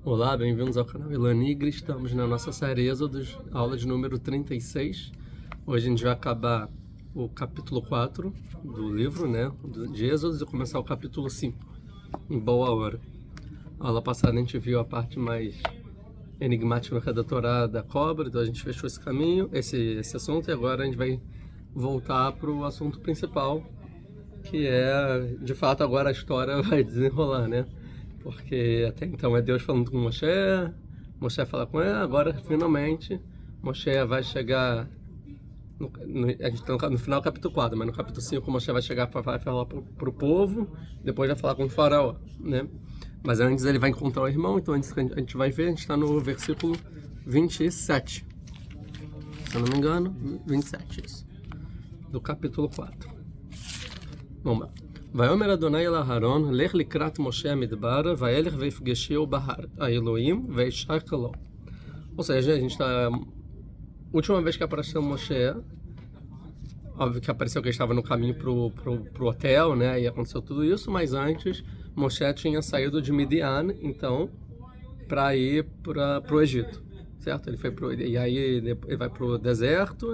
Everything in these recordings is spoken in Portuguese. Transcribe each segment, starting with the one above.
Olá, bem-vindos ao canal Elanigre. Estamos na nossa série Êxodos, aula de número 36. Hoje a gente vai acabar o capítulo 4 do livro, né, de Êxodos, e começar o capítulo 5, em boa hora. A aula passada a gente viu a parte mais enigmática da Torá da cobra, então a gente fechou esse caminho, esse assunto, e agora a gente vai voltar para o assunto principal, que é, de fato, agora a história vai desenrolar, né? Porque até então é Deus falando com Moshe, Moshe fala com ele, agora finalmente Moshe vai chegar, a gente está no final do capítulo 4, mas no capítulo 5 Moshe vai chegar para falar para o povo, depois vai falar com o faraó, né? Mas antes ele vai encontrar o irmão, então antes a gente vai ver, a gente está no versículo 27, se eu não me engano, 27, isso, do capítulo 4. Vamos lá. ויאמר אדוני אל אהרון, לך לקראת משה המדבר, וילך ויפגשהו בהר האלוהים, וישק לו. Ou seja, a gente está... Última vez que apareceu Moshe, óbvio que apareceu que ele estava no caminho pro hotel, né? E aconteceu tudo isso, mas antes Moshe tinha saído de Midian, então, para ir pro Egito, certo? Ele foi e aí ele vai pro deserto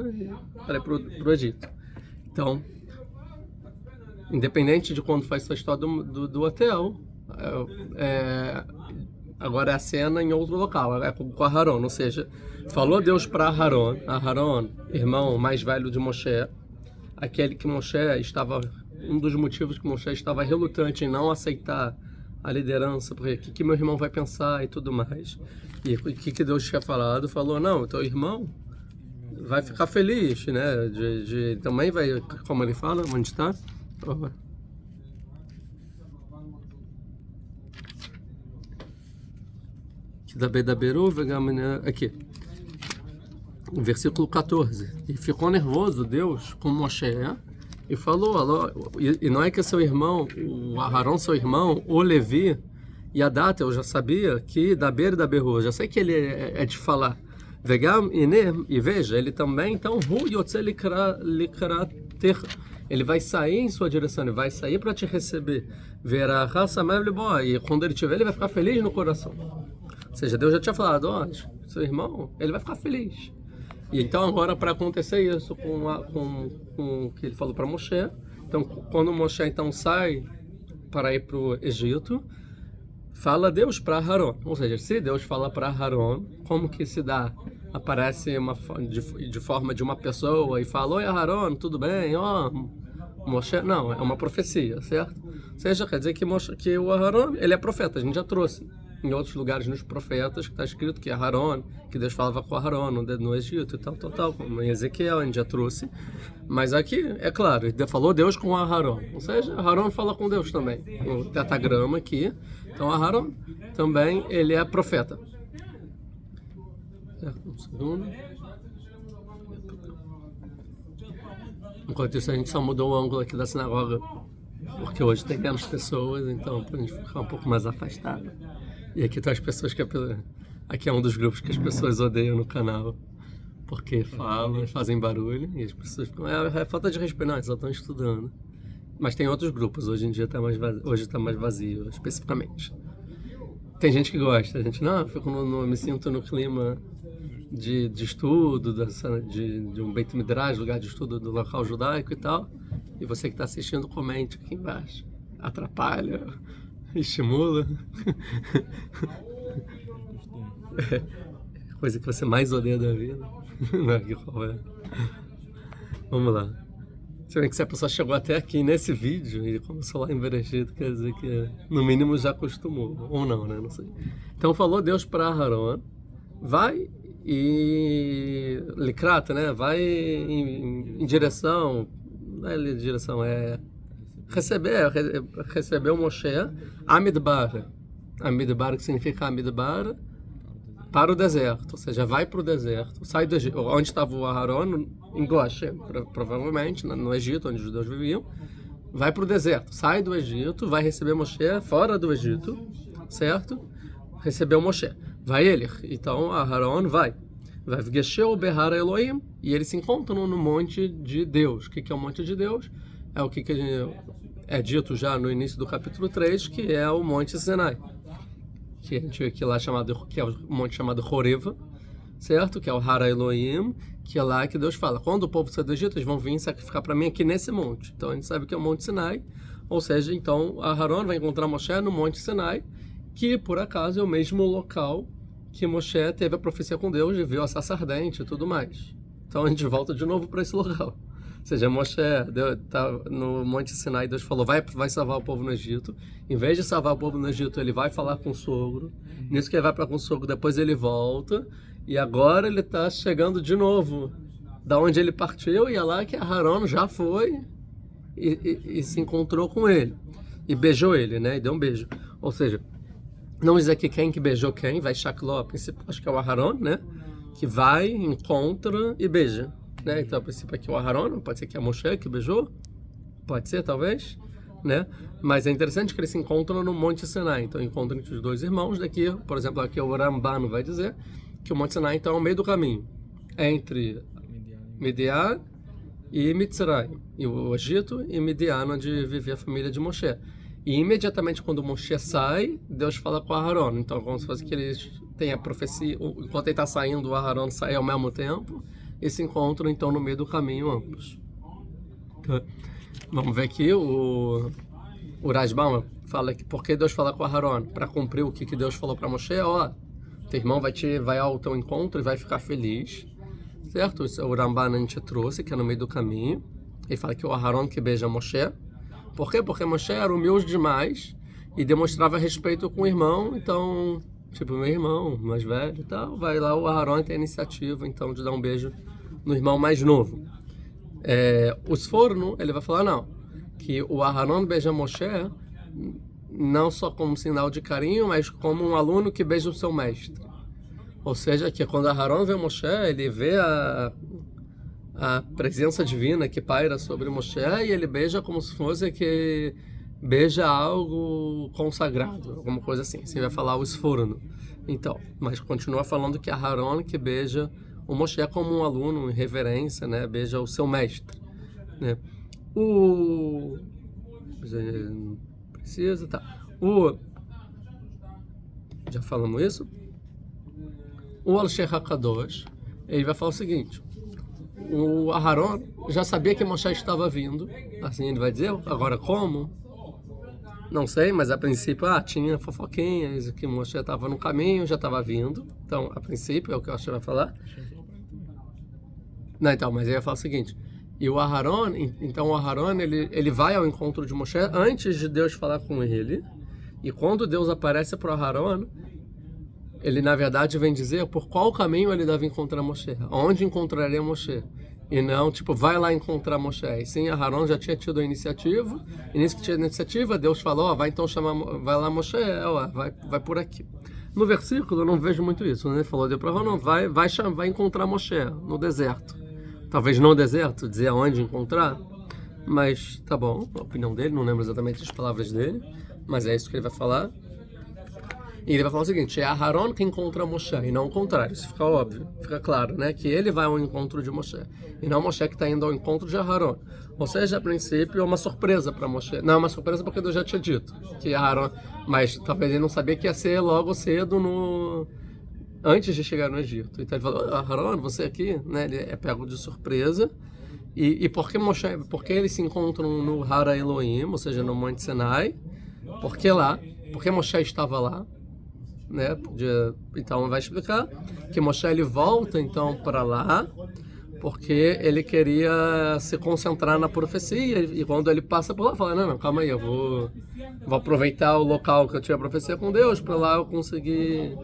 para ir pro Egito. Então, independente de quando faz essa história do hotel, agora é a cena em outro local, é com Aharon, ou seja, falou Deus para Aharon, irmão mais velho de Moshe, aquele que Moshe estava, um dos motivos que Moshe estava relutante em não aceitar a liderança, porque o que meu irmão vai pensar e tudo mais. E o que Deus tinha falado? Falou, não, teu irmão vai ficar feliz, né? Também vai, como ele fala, onde está? Aqui, versículo 14. E ficou nervoso Deus com Moshe e falou, e não é que seu irmão, o Aharon, seu irmão, o Levi, e a data eu já sabia que da beira da berro, já sei que ele é de falar. E veja, ele também, então, ele vai sair em sua direção, ele vai sair para te receber. Verá a raça boa, e quando ele te ver, ele vai ficar feliz no coração. Ou seja, Deus já tinha falado, ó, seu irmão, ele vai ficar feliz. E então agora, para acontecer isso com o que ele falou para Moshe, então quando Moshe então sai para ir para o Egito, fala Deus para Aharon. Ou seja, se Deus fala para Aharon, como que se dá? Aparece de forma de uma pessoa e fala, oi Aharon, tudo bem? Ó, Moshe, não, é uma profecia, certo? Ou seja, quer dizer que o Aharon, ele é profeta, a gente já trouxe em outros lugares nos profetas, que está escrito que Aharon, que Deus falava com Aharon no Egito e tal, como em Ezequiel, a gente já trouxe. Mas aqui, é claro, ele falou Deus com Aharon, ou seja, Aharon fala com Deus também, o tetagrama aqui. Então Aharon também, ele é profeta. Um segundo. Enquanto isso, a gente só mudou o ângulo aqui da sinagoga, porque hoje tem menos pessoas, então para a gente ficar um pouco mais afastado. E aqui estão as pessoas aqui é um dos grupos que as pessoas odeiam no canal, porque falam, fazem barulho, e as pessoas ficam, é falta de respeito, não, eles só estão estudando. Mas tem outros grupos, hoje em dia hoje está mais vazio, especificamente. Tem gente que gosta, a gente, não, eu me sinto no clima de estudo, de um Beit Midrash, lugar de estudo do local judaico e tal. E você que está assistindo, comente aqui embaixo. Atrapalha, estimula. Coisa que você mais odeia da vida. Qual é? Vamos lá. Se bem que se a pessoa chegou até aqui nesse vídeo e começou lá em Bereshit, quer dizer que no mínimo já acostumou, ou não, né? Não sei. Então falou Deus para Aharon, vai e Likrat, né? Vai em direção, não é direção, é receber o Moshe, Amidbar, que significa Amidbar, para o deserto, ou seja, vai para o deserto, sai do Egito, onde estava o Aharon, em Goshen, provavelmente, no Egito, onde os judeus viviam, vai para o deserto, sai do Egito, vai receber Moshe fora do Egito, certo? Recebeu Moshe, vai ele, então Aharon vai Vegesheu Behar Elohim, e eles se encontram no monte de Deus. O que é o monte de Deus? É o que é dito já no início do capítulo 3, que é o Monte Sinai. que a gente vê aqui lá que é o monte chamado Horeva, certo? Que é o Hara Elohim, que é lá que Deus fala, quando o povo sair do Egito, eles vão vir sacrificar para mim aqui nesse monte. Então a gente sabe que é o Monte Sinai, ou seja, então Aharon vai encontrar Moshe no Monte Sinai, que por acaso é o mesmo local que Moshe teve a profecia com Deus e viu a sarça ardente e tudo mais. Então a gente volta de novo para esse local. Ou seja, Moshe tá no Monte Sinai, Deus falou, vai salvar o povo no Egito. Em vez de salvar o povo no Egito, ele vai falar com o sogro. Nisso que ele vai para com o sogro, depois ele volta. E agora ele está chegando de novo da onde ele partiu, e é lá que Aharon já foi e se encontrou com ele. E beijou ele, né? E deu um beijo. Ou seja, não diz aqui quem que beijou quem, vai Shakló, a princípio, acho que é o Aharon, né? Que vai, encontra e beija. Né? Então, a princípio aqui é o Aharon, pode ser que é Moshe que beijou, pode ser, talvez, né? Mas é interessante que eles se encontram no Monte Sinai. Então, encontram entre os dois irmãos. Daqui, por exemplo, aqui o Ramban vai dizer que o Monte Sinai, então, é o meio do caminho entre Midian e Mitzrayim, e o Egito e Midian, onde vivia a família de Moshe. E imediatamente quando Moshe sai, Deus fala com Aharon. Então, como se fosse que eles têm a profecia, enquanto ele está saindo, o Aharon sai ao mesmo tempo, e se encontram, então, no meio do caminho ambos. Vamos ver aqui, o Rashbam fala que por que Deus fala com Aharon? Para cumprir o que Deus falou para Moshe, ó, teu irmão vai ao teu encontro e vai ficar feliz, certo? Isso o Ramban a gente trouxe, que é no meio do caminho. Ele fala que o Aharon que beija Moshe. Por quê? Porque Moshe era humilde demais e demonstrava respeito com o irmão. Então, tipo, meu irmão mais velho e tal, vai lá, o Aharon tem a iniciativa, então, de dar um beijo no irmão mais novo. O Sforno, ele vai falar, não, que o Aharon beija Moshe não só como sinal de carinho, mas como um aluno que beija o seu mestre. Ou seja, que quando Aharon vê Moshe, ele vê a presença divina que paira sobre Moshe e ele beija como se fosse que beija algo consagrado, alguma coisa assim. Assim vai falar o Sforno. Então, mas continua falando que Aharon que beija o Moshe como um aluno em reverência, né? Beija o seu mestre, né? Precisa, tá. Já falamos isso? O Al-Sheikh HaKadosh, ele vai falar o seguinte, o Aharon já sabia que Moshe estava vindo, assim ele vai dizer, agora como? Não sei, mas a princípio, tinha fofoquinhas, que Moshe estava no caminho, já estava vindo, então, a princípio, é o que o Alshei vai falar. Não, então, mas ele vai falar o seguinte, e o Aharon, então o Aharon, ele vai ao encontro de Moshe antes de Deus falar com ele, e quando Deus aparece para o Aharon, ele na verdade vem dizer por qual caminho ele deve encontrar Moshe, onde encontraria Moshe, e não, tipo, vai lá encontrar Moshe. E sim, Aharon já tinha tido a iniciativa, e nisso que tinha a iniciativa, Deus falou, vai então chamar, vai lá Moshe, vai por aqui. No versículo eu não vejo muito isso, né? Ele falou, deu para Aharon, vai encontrar Moshe no deserto. Talvez não no deserto, dizer aonde encontrar, mas tá bom, a opinião dele, não lembro exatamente as palavras dele, mas é isso que ele vai falar. E ele vai falar o seguinte, é Aharon que encontra Moshe, e não o contrário, isso fica óbvio, fica claro, né? Que ele vai ao encontro de Moshe, e não Moshe que está indo ao encontro de Aharon. Ou seja, a princípio é uma surpresa para Moshe. Não, é uma surpresa porque Deus já tinha dito que Aharon, mas talvez ele não sabia que ia ser logo cedo antes de chegar no Egito. Então ele falou, Aharon, você aqui, né? Ele é pego de surpresa. E por que eles se encontram no Hara Elohim, ou seja, no Monte Sinai? Por que lá? Porque Moshe estava lá, né? Então vai explicar que Moshe ele volta então para lá porque ele queria se concentrar na profecia, e quando ele passa por lá fala, não, calma aí, eu vou aproveitar o local que eu tinha a profecia com Deus para lá eu conseguir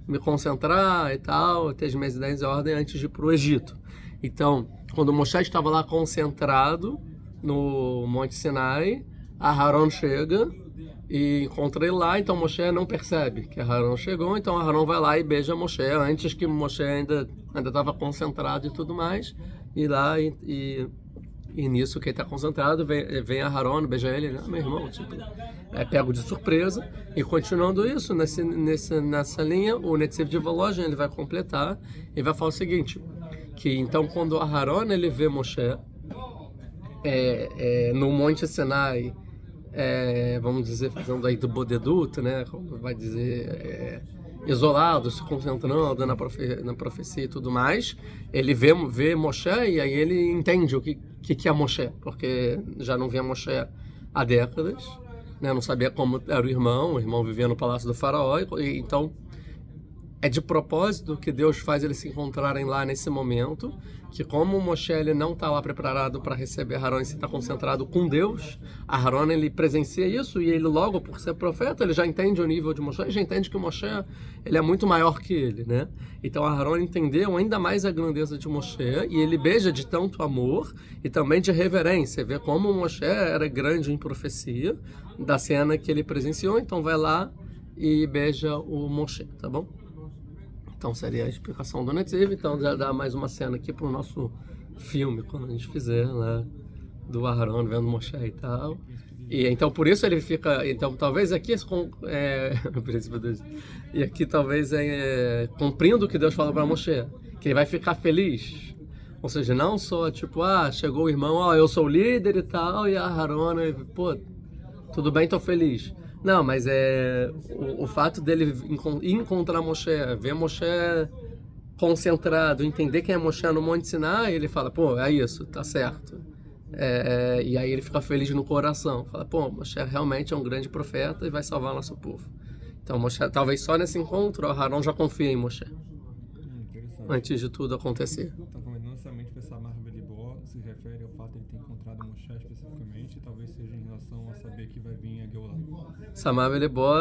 me concentrar e tal, ter as minhas ideias em ordem antes de ir para o Egito. Então, quando Moshe estava lá concentrado no Monte Sinai, Aharon chega e encontra ele lá, então Moshe não percebe que Aharon chegou, então Aharon vai lá e beija Moshe, antes que Moshe ainda estava concentrado e tudo mais, e lá, e nisso que ele está concentrado, vem Aharon, beija ele, né? Meu irmão, tipo, pego de surpresa, e continuando isso, nessa linha, o Netziv de Volozhin, ele vai completar, e vai falar o seguinte, que então quando Aharon ele vê Moshe no Monte Sinai, vamos dizer, fazendo aí do bodeduto, né, como vai dizer, isolado, se concentrando na profecia e tudo mais, ele vê Moshe e aí ele entende o que é Moshe, porque já não via Moshe há décadas, né, não sabia como era o irmão vivia no palácio do faraó, e então é de propósito que Deus faz eles se encontrarem lá nesse momento, que como o Moshe ele não está lá preparado para receber Aharon e se está concentrado com Deus, Aharon ele presencia isso e ele logo, por ser profeta, ele já entende o nível de Moshe, já entende que o Moshe ele é muito maior que ele, né? Então Aharon entendeu ainda mais a grandeza de Moshe e ele beija de tanto amor e também de reverência, vê como o Moshe era grande em profecia da cena que ele presenciou, então vai lá e beija o Moshe, tá bom? Então seria a explicação do Netziv. Então já dá mais uma cena aqui para o nosso filme, quando a gente fizer, né, do Aharon vendo Moshe e tal. E então por isso ele fica, então talvez aqui e aqui talvez cumprindo o que Deus falou para Moshe, que ele vai ficar feliz. Ou seja, não só tipo, chegou o irmão, eu sou o líder e tal, e a Aharon, pô, tudo bem, tô feliz. Não, mas o fato dele encontrar Moshe, ver Moshe concentrado, entender quem é Moshe no Monte Sinai, ele fala, pô, é isso, tá certo. E aí ele fica feliz no coração, fala, pô, Moshe realmente é um grande profeta e vai salvar nosso povo. Então Moshe, talvez só nesse encontro, o Aharon já confia em Moshe. Antes de tudo acontecer. Então, como não necessariamente foi Samar Velibó, se refere ao fato de ele ter encontrado Moshe especificamente, talvez seja em relação a saber que vai vir a Geulah. Samar Velibó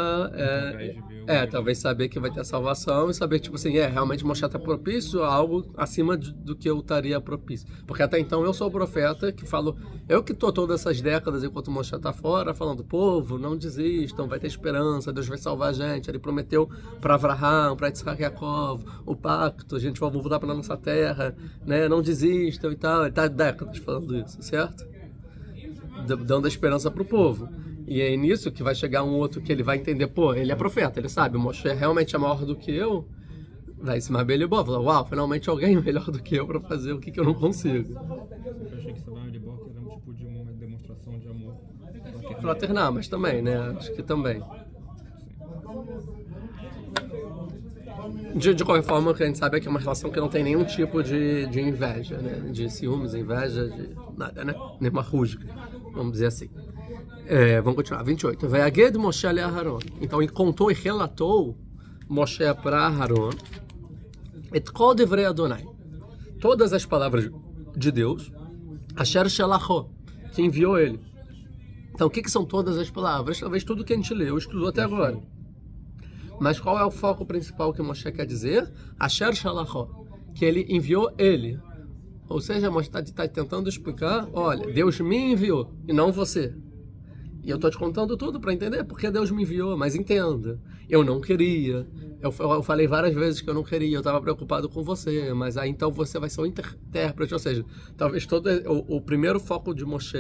talvez saber que vai ter salvação e saber, tipo assim, realmente Moshe está propício a algo acima do que eu estaria propício. Porque até então eu sou o profeta que falo, eu que estou todas essas décadas enquanto Moshe está fora, falando, povo, não desistam, vai ter esperança, Deus vai salvar a gente. Ele prometeu para Avraham, para Yitzhak e Yaakov, o pacto, a gente vai voltar para a nossa terra, né? Não desistam e tal. Ele está décadas falando isso, certo? Dando a esperança para o povo. E é nisso que vai chegar um outro que ele vai entender, pô, ele é profeta, ele sabe, o Moshe realmente é maior do que eu, vai se Mabelibó, falar, uau, finalmente alguém melhor do que eu para fazer o que eu não consigo. Eu achei que Samar-Velibó era um tipo de uma demonstração de amor fraternal, mas também, né, acho que também. De qualquer forma, o que a gente sabe é que é uma relação que não tem nenhum tipo de inveja, né, de ciúmes, inveja, de nada, né, nenhuma rusga, vamos dizer assim. Vamos continuar, 28. Vayaged Moshe le Aharon. Então ele contou e relatou Moshe para Aharon et kol devrei Adonai, todas as palavras de Deus, asher shelacho, que enviou ele. Então o que são todas as palavras? Talvez tudo que a gente leu, estudou até agora. Mas qual é o foco principal que Moshe quer dizer? Asher shelacho, que ele enviou ele. Ou seja, Moshe está tentando explicar, olha, Deus me enviou e não você. E eu estou te contando tudo para entender porque Deus me enviou, mas entenda, eu não queria, eu falei várias vezes que eu não queria, eu estava preocupado com você, mas aí então você vai ser o intérprete, ou seja, talvez o primeiro foco de Moshe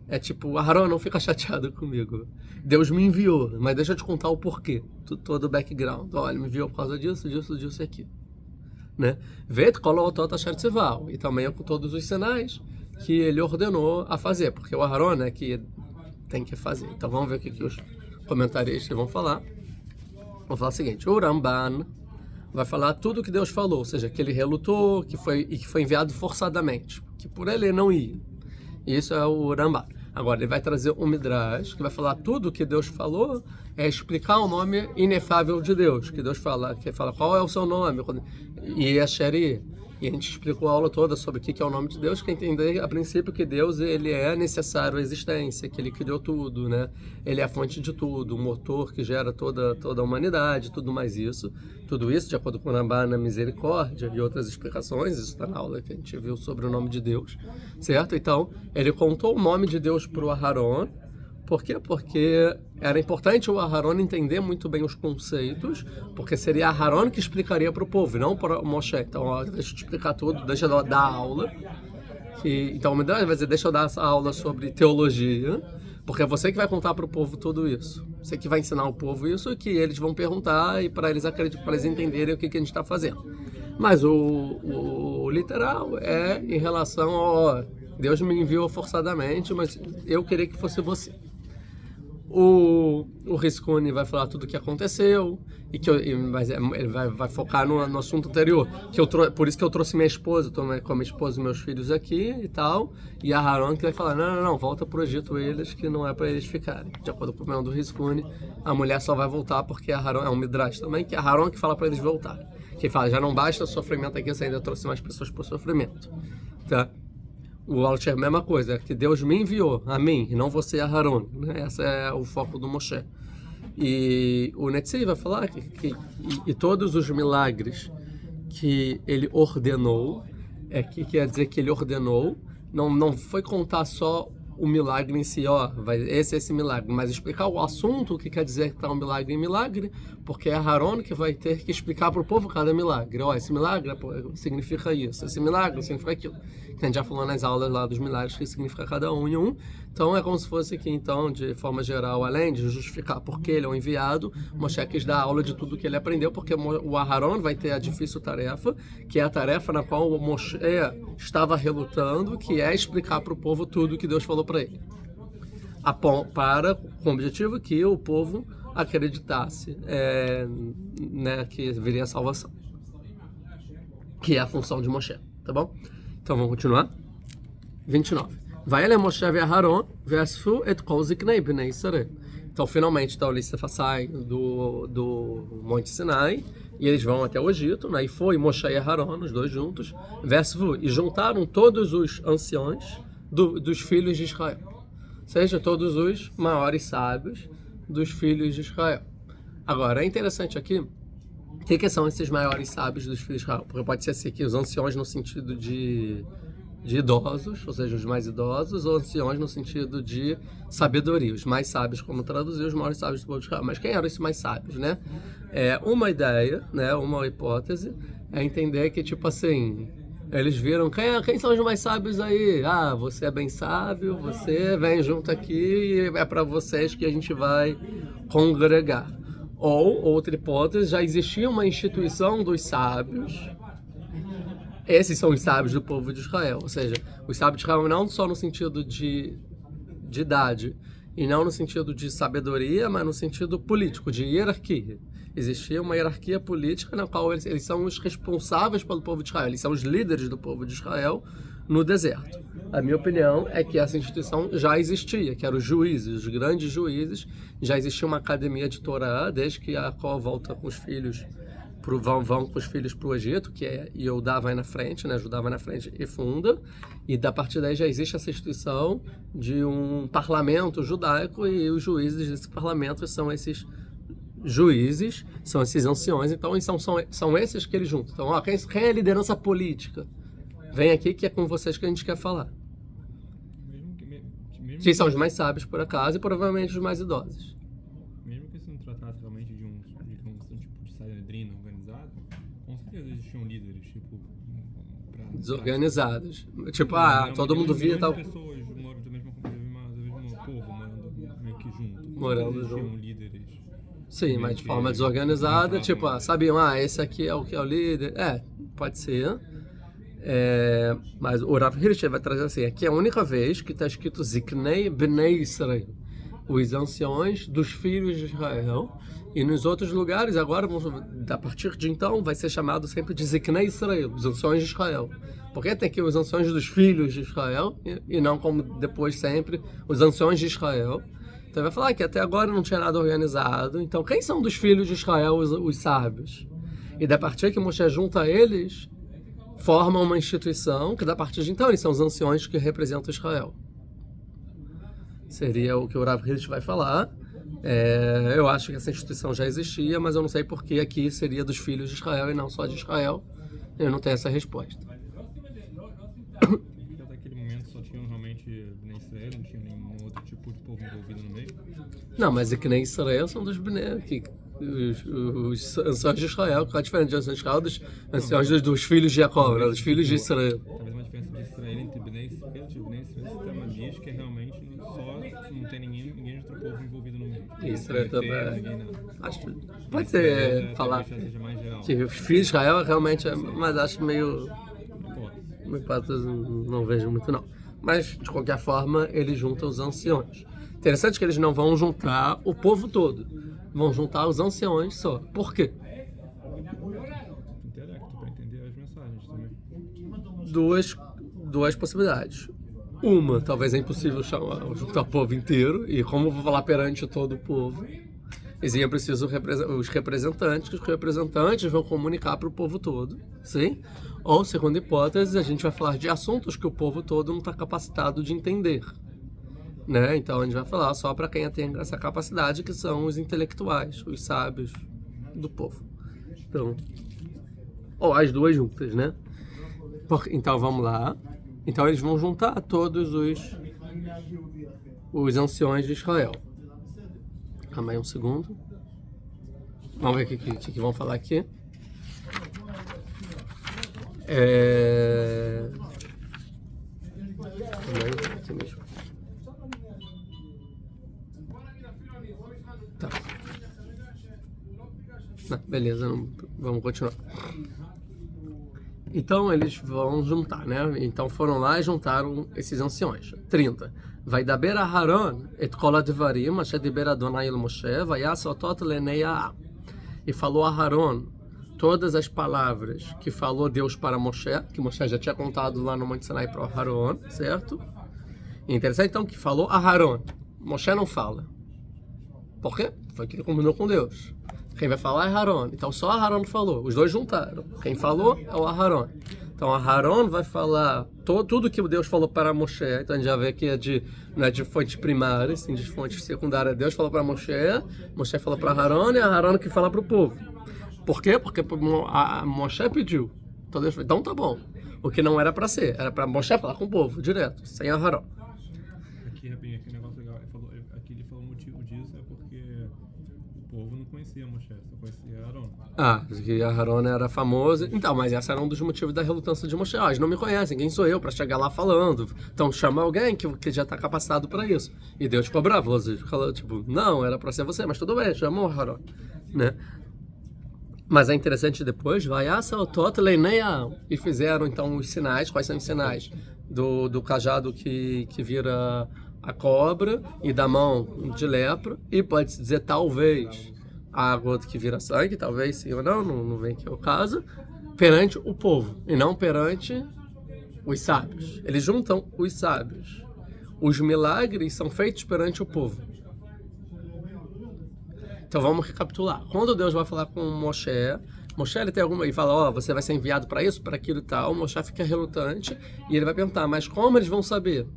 é tipo, Aharon, não fica chateado comigo, Deus me enviou, mas deixa eu te contar o porquê, todo o background, olha, me enviou por causa disso e aqui, né? Vet kolotot asher tzivav, e também com todos os sinais que ele ordenou a fazer, porque o Aharon é que tem que fazer. Então vamos ver o que os comentaristas vão falar. Vão falar o seguinte: o Ramban vai falar tudo o que Deus falou, ou seja, que ele relutou, que foi enviado forçadamente, que por ele não ia. Isso é o Ramban. Agora ele vai trazer um Midrash que vai falar tudo o que Deus falou, explicar o nome inefável de Deus, que Deus fala, qual é o seu nome, e é Sheri. E a gente explicou a aula toda sobre o que é o nome de Deus, que entender a princípio que Deus ele é necessário à existência, que ele criou tudo, né? Ele é a fonte de tudo, o motor que gera toda a humanidade, tudo mais isso. Tudo isso, de acordo com o Ramban, na misericórdia e outras explicações, isso está na aula que a gente viu sobre o nome de Deus, certo? Então, ele contou o nome de Deus para o Aharon. Por quê? Porque era importante o Aharon entender muito bem os conceitos, porque seria Aharon que explicaria para o povo, não para o Moshe. Então, deixa eu te explicar tudo, deixa eu dar a aula. Então, o Midrash vai dizer, deixa eu dar essa aula sobre teologia, porque é você que vai contar para o povo tudo isso. Você que vai ensinar o povo isso, que eles vão perguntar e para eles entenderem o que a gente está fazendo. Mas o literal é em relação ao Deus me enviou forçadamente, mas eu queria que fosse você. O Riscone vai falar tudo o que aconteceu, mas ele vai focar no assunto anterior. Por isso que eu trouxe minha esposa, estou com a minha esposa e meus filhos aqui e tal. E a Haron que vai falar, não, volta pro Egito eles, que não é para eles ficarem. De acordo com o opinião do Riscone, a mulher só vai voltar porque a Haron é um midrash também, que é a Haron que fala para eles voltarem. Que fala, já não basta o sofrimento aqui, você ainda trouxe mais pessoas para o sofrimento. Tá? O Alter, mesma coisa, que Deus me enviou a mim, e não você a Haron. Né? Esse é o foco do Moshe. E o Netzi vai falar que todos os milagres que ele ordenou, que quer dizer que ele ordenou, não foi contar só o milagre em si, esse milagre, mas explicar o assunto, o que quer dizer que está um milagre em milagre, porque é Haron que vai ter que explicar para o povo cada milagre. Esse milagre significa isso, esse milagre significa aquilo. Que a gente já falou nas aulas lá dos milagres que significa cada um e um. Então é como se fosse aqui, então, de forma geral, além de justificar porque ele é um enviado, Moshe quis dar aula de tudo que ele aprendeu, porque o Aharon vai ter a difícil tarefa, que é a tarefa na qual o Moshe estava relutando, que é explicar para o povo tudo que Deus falou para ele. Com o objetivo que o povo acreditasse que viria a salvação. Que é a função de Moshe, tá bom? Então vamos continuar. 29. Vai ele Moshe e Aharon, ve'asfu et kol ziknei bnei Israel. Então finalmente eles saem do Monte Sinai e eles vão até o Egito, né? E foi Moshe e Aharon, os dois juntos, ve'asfu, e juntaram todos os anciões dos filhos de Israel. Ou seja, todos os maiores sábios dos filhos de Israel. Agora, é interessante aqui, o que são esses maiores sábios dos filhos de Israel? Porque pode ser assim, que os anciões no sentido de idosos, ou seja, os mais idosos, ou anciões no sentido de sabedoria, os mais sábios, como traduzir, os maiores sábios do povo de Israel. Mas quem eram esses mais sábios, né? Uma ideia, né, uma hipótese, é entender que, tipo assim, eles viram, quem são os mais sábios aí? Você é bem sábio, você vem junto aqui e é para vocês que a gente vai congregar. Ou, outra hipótese, já existia uma instituição dos sábios. Esses são os sábios do povo de Israel. Ou seja, os sábios de Israel não só no sentido de idade, e não no sentido de sabedoria, mas no sentido político, de hierarquia. Existia uma hierarquia política na qual eles são os responsáveis pelo povo de Israel, eles são os líderes do povo de Israel no deserto. A minha opinião é que essa instituição já existia, que eram os juízes, os grandes juízes. Já existia uma academia de Torá, desde que Jacó volta com os filhos, vão com os filhos para o Egito, que é Yehudá vai na frente, né? Judá vai na frente e funda, e da partir daí já existe essa instituição de um parlamento judaico, e os juízes desse parlamento são esses juízes, são esses anciões. Então são esses que eles juntam. Então, quem é a liderança política? Vem aqui que é com vocês que a gente quer falar. Que são os mais sábios, por acaso, e provavelmente os mais idosos. Mesmo que isso não tratasse realmente de um tipo de Sanedrino organizado, com certeza existiam líderes, tipo... Desorganizados. Tipo, todo mundo via tal... pessoas moram do mesmo povo, morando meio que junto. Morando junto. Líderes. Sim, mas de forma desorganizada, tipo, sabiam, esse aqui é o que é o líder. Pode ser. Mas o Rav Hirsch vai trazer assim, aqui é a única vez que está escrito Ziknei Bnei Israel, os anciões dos filhos de Israel, e nos outros lugares agora, a partir de então, vai ser chamado sempre de Ziknei Israel, os anciões de Israel. Porque tem aqui os anciões dos filhos de Israel, e não como depois sempre, os anciões de Israel. Então vai falar que até agora não tinha nada organizado. Então quem são dos filhos de Israel os sábios? E da partir que Moshe junta eles, formam uma instituição que da partir de então eles são os anciões que representam Israel. Seria o que o Rav Hirsch vai falar. Eu acho que essa instituição já existia, mas eu não sei por que aqui seria dos filhos de Israel e não só de Israel. Eu não tenho essa resposta. Até aquele momento só tinham realmente Bnei Israel, não tinha nenhum outro tipo de povo envolvido no meio? Não, mas é que nem Israel são dos Bnei, os anciões de Israel. Qual a diferença de anciões de Israel dos anciões dos filhos de Jacó, dos filhos de Israel? Talvez uma diferença de Israel entre Bnei Israel e Bnei Israel, o tema diz que realmente não tem ninguém de outro povo envolvido no meio. Israel também. Acho que pode ser falar que os filhos de Israel realmente mas acho meio hipótese, não vejo muito não. Mas de qualquer forma, ele junta os anciões. Interessante que eles não vão juntar o povo todo, vão juntar os anciões só. Por quê? Intelecto, para entender as mensagens também. Duas possibilidades. Uma, talvez é impossível juntar o povo inteiro, e como eu vou falar perante todo o povo, é preciso os representantes, que os representantes vão comunicar para o povo todo, sim? Ou, segunda hipótese, a gente vai falar de assuntos que o povo todo não está capacitado de entender, né? Então a gente vai falar só para quem tem essa capacidade, que são os intelectuais, os sábios do povo. Então, ou as duas juntas, né? Então vamos lá. Então eles vão juntar todos os anciões de Israel. Calma aí um segundo. Vamos ver o que vão falar aqui. Calma aí, aqui mesmo. Tá. Não, beleza, vamos continuar. Então eles vão juntar, né? Então foram lá e juntaram esses anciões. 30. Vai daber a Haron et kol advarim asher diber Adonai el Moshe vayas otot lenei ha'am. E falou a Haron todas as palavras que falou Deus para Moshe, que Moshe já tinha contado lá no Monte Sinai para o Haron, certo? E interessante então que falou a Haron. Moshe não fala. Por quê? Foi que ele combinou com Deus. Quem vai falar é Haron. Então só Aharon falou. Os dois juntaram. Quem falou é o Aharon. Então Aharon vai falar tudo que Deus falou para Moshe. Então a gente já vê que não é de fonte primária, sim, de fonte secundária. Deus falou para Moshe, Moshe falou para Aharon e Aharon que fala para o povo. Por quê? Porque Moshe pediu. Então Deus falou, então tá bom. O que não era para ser. Era para Moshe falar com o povo, direto, sem Aharon. Aqui, Rabinho, aqui um negócio legal. Aqui ele falou o motivo disso é porque o povo não conhecia Moshe, só conhecia Aharon. Que Aharon era famoso. Então, mas esse era um dos motivos da relutância de Moshe. Eles não me conhecem, quem sou eu para chegar lá falando? Então chama alguém que já está capacitado para isso. E Deus ficou bravo. Falou, tipo, não, era para ser você, mas tudo bem, chamou Aharon, né? Mas é interessante depois, e fizeram então os sinais. Quais são os sinais? Do cajado que vira a cobra e da mão de lepra, e pode-se dizer talvez a água que vira sangue, talvez sim ou não vem aqui o caso, perante o povo e não perante os sábios. Eles juntam os sábios. Os milagres são feitos perante o povo. Então vamos recapitular. Quando Deus vai falar com Moshe ele tem e fala, você vai ser enviado para isso, para aquilo e tal. Moshe fica relutante e ele vai perguntar, mas como eles vão saber?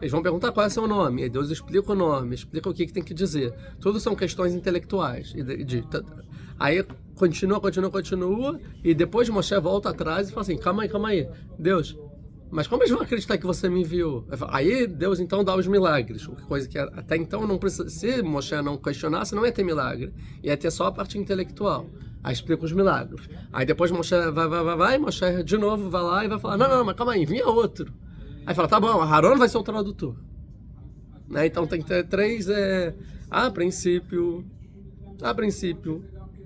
Eles vão perguntar qual é o seu nome. E Deus explica o nome, explica o que tem que dizer. Tudo são questões intelectuais. Aí continua, e depois Moshe volta atrás e fala assim, calma aí, Deus, mas como eles vão acreditar que você me enviou? Aí Deus então dá os milagres, coisa que até então não precisa. Se Moshe não questionasse, não ia ter milagre, ia ter só a parte intelectual. Aí explica os milagres. Aí depois Moshe vai, Moshe de novo vai lá e vai falar, não, mas calma aí, vinha outro. Aí fala, tá bom, Aharon vai ser o tradutor. Né? Então tem que ter três, a princípio,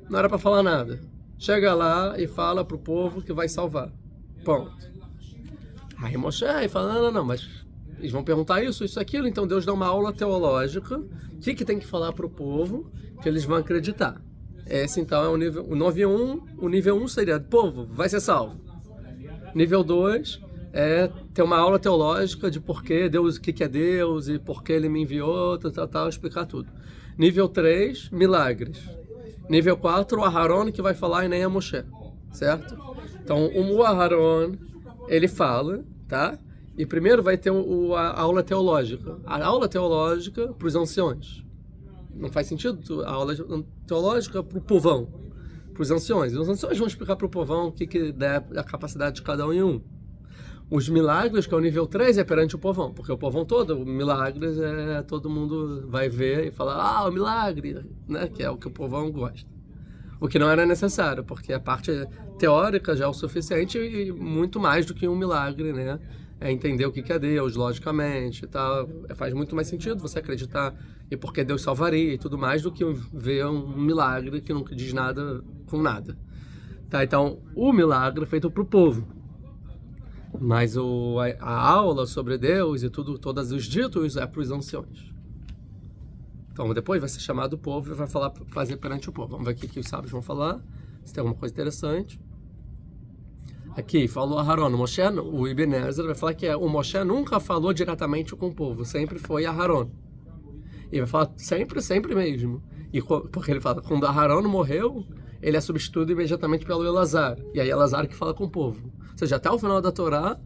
não era para falar nada. Chega lá e fala pro povo que vai salvar. Ponto. Aí Moshe fala, não, mas eles vão perguntar isso, aquilo, então Deus dá uma aula teológica, o que tem que falar para o povo, que eles vão acreditar. Esse então é o nível 1 seria, povo, vai ser salvo. Nível 2 é ter uma aula teológica de porquê Deus, o que é Deus e por que ele me enviou, tal, explicar tudo. Nível 3, milagres. Nível 4, o Aharon que vai falar e nem a Moshe, certo? Então o Aharon, ele fala, tá? E primeiro vai ter a aula teológica. A aula teológica para os anciões. Não faz sentido a aula teológica para o povão, para os anciões. E os anciões vão explicar para o povão o que é a capacidade de cada um em um. Os milagres, que é o nível 3, é perante o povão, porque o povão todo, milagres, todo mundo vai ver e falar, o milagre, né? Que é o que o povão gosta. O que não era necessário, porque a parte teórica já é o suficiente e muito mais do que um milagre, né? É entender o que é Deus, logicamente e tal. Faz muito mais sentido você acreditar e porque Deus salvaria e tudo mais do que ver um milagre que não diz nada com nada. Tá, então, o milagre é feito para o povo. Mas a aula sobre Deus e todos os ditos é para os anciões. Então depois vai ser chamado o povo e vai fazer perante o povo. Vamos ver o que os sábios vão falar, se tem alguma coisa interessante. Aqui, falou Aharon, o Ibn Ezra vai falar que o Moshe nunca falou diretamente com o povo, sempre foi Aharon. E vai falar sempre mesmo. Porque ele fala, quando Aharon morreu, ele é substituído imediatamente pelo Elazar. E aí Elazar que fala com o povo. Ou seja, até o final da Torá,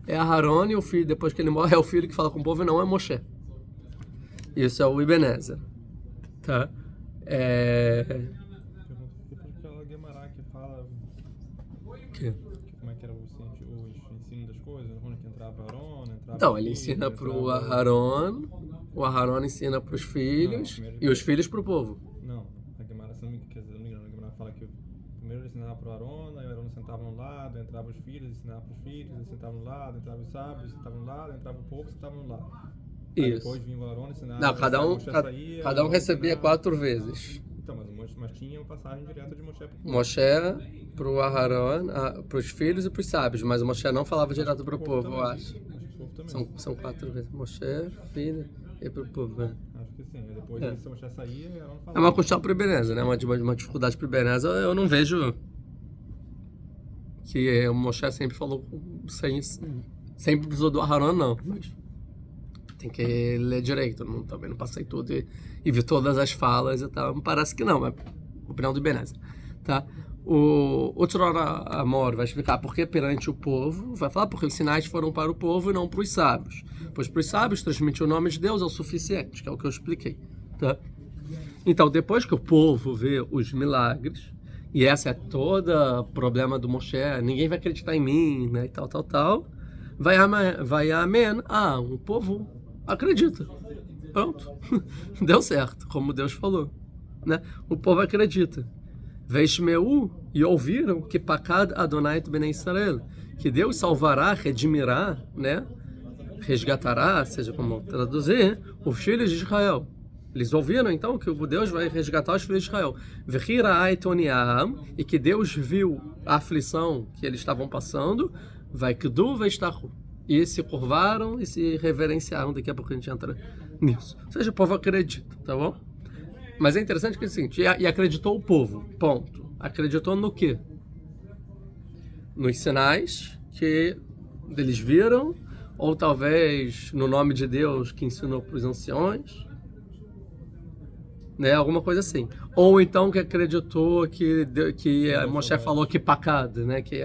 é Aharon e o filho, depois que ele morre, é o filho que fala com o povo e não é Moshe. Isso é o Ibn Ezra. Tá? Aquela Guemará que fala... Que? Como é que era o ensino das coisas? Onde que entrava Aharon, entrava... Então, ele ensina para o Aharon, ensina para os filhos, e os filhos para o povo. Não, a Guemará, se não me engano, a Guemará fala que primeiro ele ensinava para o Aharon, aí o Aharon sentava no lado, entrava os filhos, ensinava para os filhos, eles sentavam no lado, entrava os sábios, sentavam no lado, entrava o povo, sentavam no lado. Aí Isso. depois vinha o Aharon, ensinava... Não, cada um recebia 4 vezes. Então, mas tinha uma passagem direta de Moshe para o povo. Moshe para o Aharon, para os filhos e para os sábios, mas o Moshe não falava direto para o povo, eu acho. São 4 vezes. Moshe, filho e para o povo. Né? Acho que sim. Depois o Moshe saía e Aharon falava. É uma questão para o Ibn Ezra, né? Uma dificuldade para o Ibn Ezra. Eu não vejo que o Moshe sempre falou sempre precisou do Aharon, não. Mas tem que ler direito. Também não passei tudo e vi todas as falas e tal. Me parece que não, mas opinião do Ibn Ezra. Tá? O Tzoror Amor vai explicar por que perante o povo, vai falar porque os sinais foram para o povo e não para os sábios. Pois para os sábios transmitir o nome de Deus é o suficiente, que é o que eu expliquei. Tá? Então, depois que o povo vê os milagres, e essa é toda o problema do Moshe, ninguém vai acreditar em mim, né, e tal, vai amém. O povo acredita. Pronto. Deu certo, como Deus falou. Né? O povo acredita. Veishmeu, e ouviram que Pakad Adonai Bnei Israel, que Deus salvará, redimirá, né? Resgatará, seja como traduzir, os filhos de Israel. Eles ouviram então que o Deus vai resgatar os filhos de Israel. Vechira Aitoniam, e que Deus viu a aflição que eles estavam passando, vai Kdu Vestahu. E se curvaram e se reverenciaram. Daqui a pouco a gente entra nisso. Ou seja, o povo acredita, tá bom? Mas é interessante que é o seguinte, e acreditou o povo, ponto. Acreditou no quê? Nos sinais que eles viram, ou talvez no nome de Deus que ensinou para os anciões, né? Alguma coisa assim. Ou então que acreditou que Moshe falou que pacad, né? Que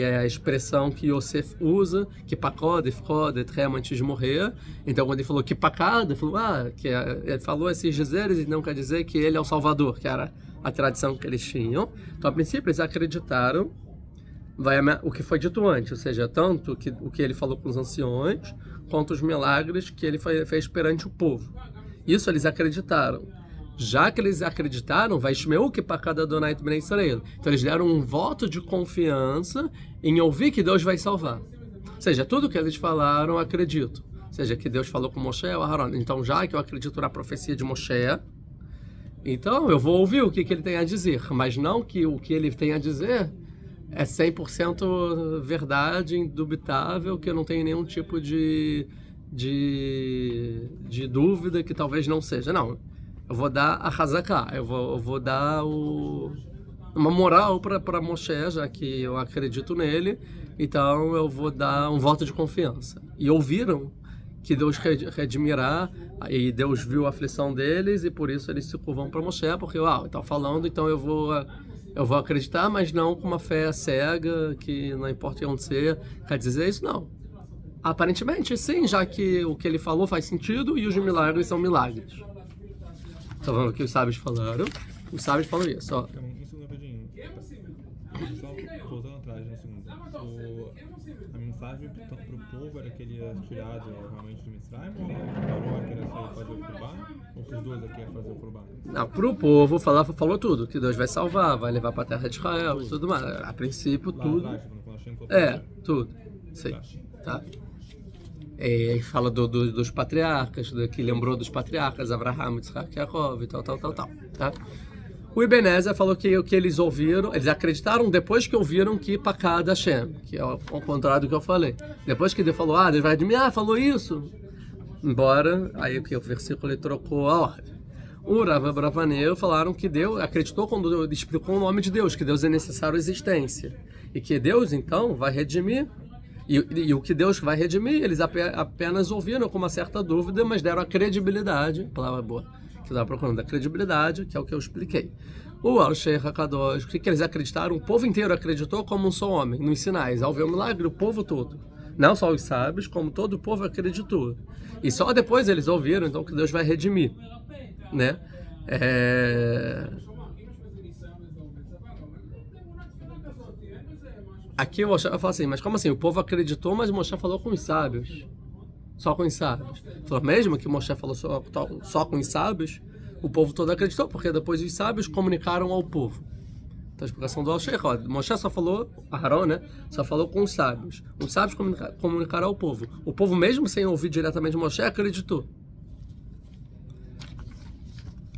é a expressão que Yosef usa, que pacod, efkod, etrem, antes de morrer. Então, quando ele falou que pacad, ele falou, ele falou esses dizeres e não quer dizer que ele é o Salvador, que era a tradição que eles tinham. Então, a princípio, eles acreditaram o que foi dito antes, ou seja, tanto o que ele falou com os anciões, quanto os milagres que ele fez perante o povo. Isso eles acreditaram. Já que eles acreditaram, vai Shmeu que Pakad Adonai Bnei Israel. Então eles deram um voto de confiança em ouvir que Deus vai salvar. Ou seja, tudo que eles falaram, eu acredito. Ou seja, que Deus falou com Moshe ou Aharon. Então, já que eu acredito na profecia de Moshe, então eu vou ouvir o que ele tem a dizer. Mas não que o que ele tem a dizer é 100% verdade, indubitável, que eu não tenho nenhum tipo de dúvida que talvez não seja. Não. Eu vou dar a Hazaká, eu vou dar uma moral para Moshe, já que eu acredito nele, então eu vou dar um voto de confiança. E ouviram que Deus redimirá, e Deus viu a aflição deles, e por isso eles se curvam para Moshe, porque está falando, então eu vou acreditar, mas não com uma fé cega, que não importa o que acontecer. Quer dizer isso? Não. Aparentemente, sim, já que o que ele falou faz sentido, e os milagres são milagres. Tá vendo o que os sábios falaram? Os sábios falam isso, ó. Um segundo rapidinho. Só voltando atrás, um segundo. A mensagem para o povo era que ele ia tirado realmente de Mitzrayim, ou parou que era fazer o Kurban? Ou para os dois aqui ia fazer o Kurban? Não, para o povo falou tudo, que Deus vai salvar, vai levar para a terra de Israel e tudo mais. A princípio, tudo. Lá atrás, tudo. Sim. Tá. Ele fala dos patriarcas, que lembrou dos patriarcas, Abraham, Yitzhak, Yaakov e tal. Tá? O Ibn Ezra falou que o que eles ouviram, eles acreditaram depois que ouviram que Pakad Hashem, que é ao contrário do que eu falei. Depois que Deus falou, Deus vai admitir, falou isso. Embora, aí o versículo ele trocou a ordem. O Rav Abravanel falaram que Deus acreditou quando ele explicou o nome de Deus, que Deus é necessário à existência. E que Deus, então, vai redimir. E o que Deus vai redimir, eles apenas ouviram com uma certa dúvida, mas deram a credibilidade, palavra boa, que eu estava procurando, a credibilidade, que é o que eu expliquei. O Al-Sheikh HaKadosh, o que eles acreditaram? O povo inteiro acreditou como um só homem, nos sinais. Ao ver o milagre, o povo todo. Não só os sábios, como todo o povo acreditou. E só depois eles ouviram, então, que Deus vai redimir. Né? Aqui o Moshe fala assim, mas como assim? O povo acreditou, mas o Moshe falou com os sábios. Só com os sábios. Falou, mesmo que o Moshe falou só com os sábios, o povo todo acreditou, porque depois os sábios comunicaram ao povo. Então a explicação do Al-Sheikh, Moshe só falou, Aharon, né? Só falou com os sábios comunicaram ao povo. O povo, mesmo sem ouvir diretamente Moshe, acreditou.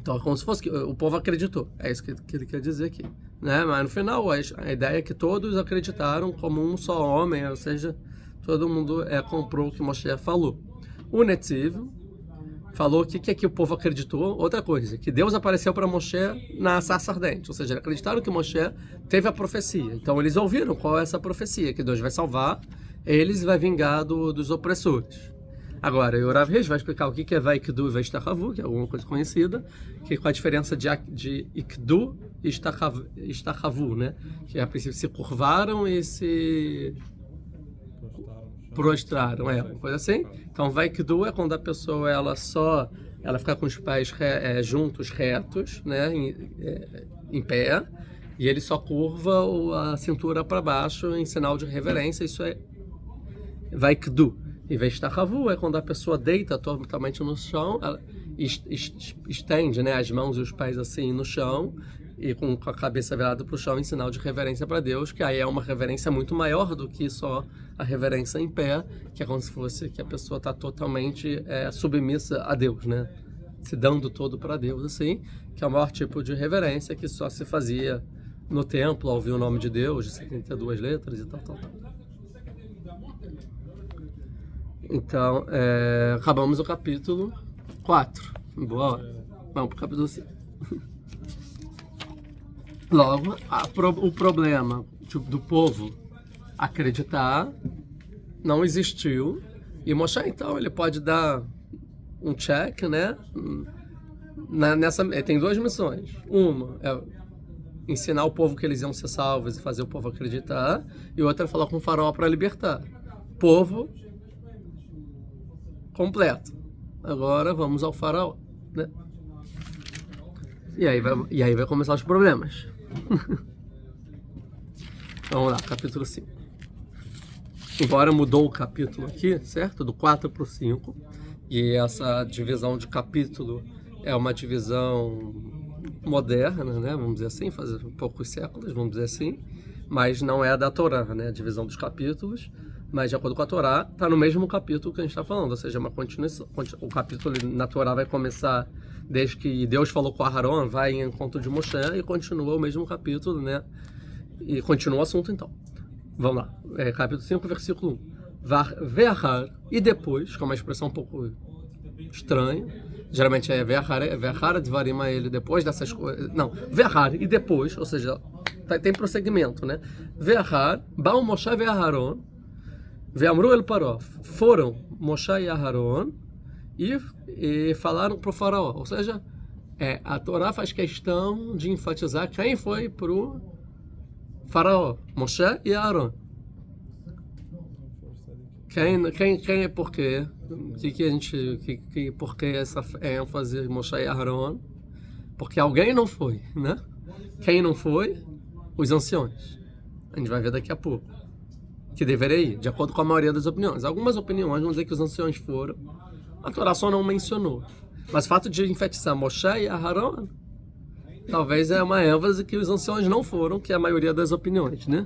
Então é como se fosse que o povo acreditou. É isso que ele quer dizer aqui. Né? Mas no final, a ideia é que todos acreditaram como um só homem, ou seja, todo mundo comprou o que Moshe falou. O Netziv falou que o povo acreditou. Outra coisa, que Deus apareceu para Moshe na sarça ardente, ou seja, eles acreditaram que Moshe teve a profecia. Então eles ouviram qual é essa profecia, que Deus vai salvar eles e vai vingar dos opressores. Agora, o Rav Reis vai explicar o que é Vaikdu e Veishtachavu, que é alguma coisa conhecida, que qual a diferença de Ikdu e Ishtachavu, né? Que a princípio se curvaram e se prostraram, uma coisa assim. Então, Vaikdu é quando a pessoa ela fica com os pés juntos, retos, né? Em pé, e ele só curva a cintura para baixo em sinal de reverência. Isso é Vaikdu. E Veishtachavu é quando a pessoa deita totalmente no chão, ela estende, né, as mãos e os pés assim no chão, e com a cabeça virada para o chão em sinal de reverência para Deus, que aí é uma reverência muito maior do que só a reverência em pé, que é como se fosse que a pessoa está totalmente submissa a Deus, né? Se dando todo para Deus, assim, que é o maior tipo de reverência que só se fazia no templo, ao ouvir o nome de Deus, de 72 letras e tal. Então, acabamos o capítulo 4. Boa hora. Vamos para o capítulo 5. Logo, o problema do povo acreditar não existiu. E Moshe, então, ele pode dar um check, né? Tem duas missões. Uma é ensinar o povo que eles iam ser salvos e fazer o povo acreditar. E outra é falar com o faraó para libertar. Povo completo. Agora vamos ao faraó, né? E aí vai começar os problemas. Vamos lá, capítulo 5. Embora mudou o capítulo aqui, certo? Do 4 para o 5. E essa divisão de capítulo é uma divisão moderna, né? Vamos dizer assim, faz poucos séculos, vamos dizer assim. Mas não é da Torá, né? A divisão dos capítulos. Mas de acordo com a Torá, está no mesmo capítulo que a gente está falando, ou seja, uma continuação. O capítulo na Torá vai começar desde que Deus falou com Aharon, vai em encontro de Moshe e continua o mesmo capítulo, né? E continua o assunto então. Vamos lá, capítulo 5, versículo 1. Ve'achar, e depois, que é uma expressão um pouco estranha, geralmente é ve'achar dvarim a ele, depois dessas coisas. Não, ve'achar, e depois, ou seja, tem prosseguimento, né? Ve'achar, ba'u Moshe ve'Aharon, Ve'amru el Paró, foram Moshe e Aharon e falaram para o faraó. Ou seja, a Torá faz questão de enfatizar quem foi para o faraó, Moshe e Aharon. Quem é por quê? Por que essa ênfase Moshe e Aharon? Porque alguém não foi, né? Quem não foi? Os anciões. A gente vai ver daqui a pouco. Que deveria ir, de acordo com a maioria das opiniões. Algumas opiniões vão dizer que os anciões foram. A Torá só não mencionou. Mas o fato de enfatizar Moshe e Aharon, talvez é uma ênfase que os anciões não foram, que é a maioria das opiniões, né?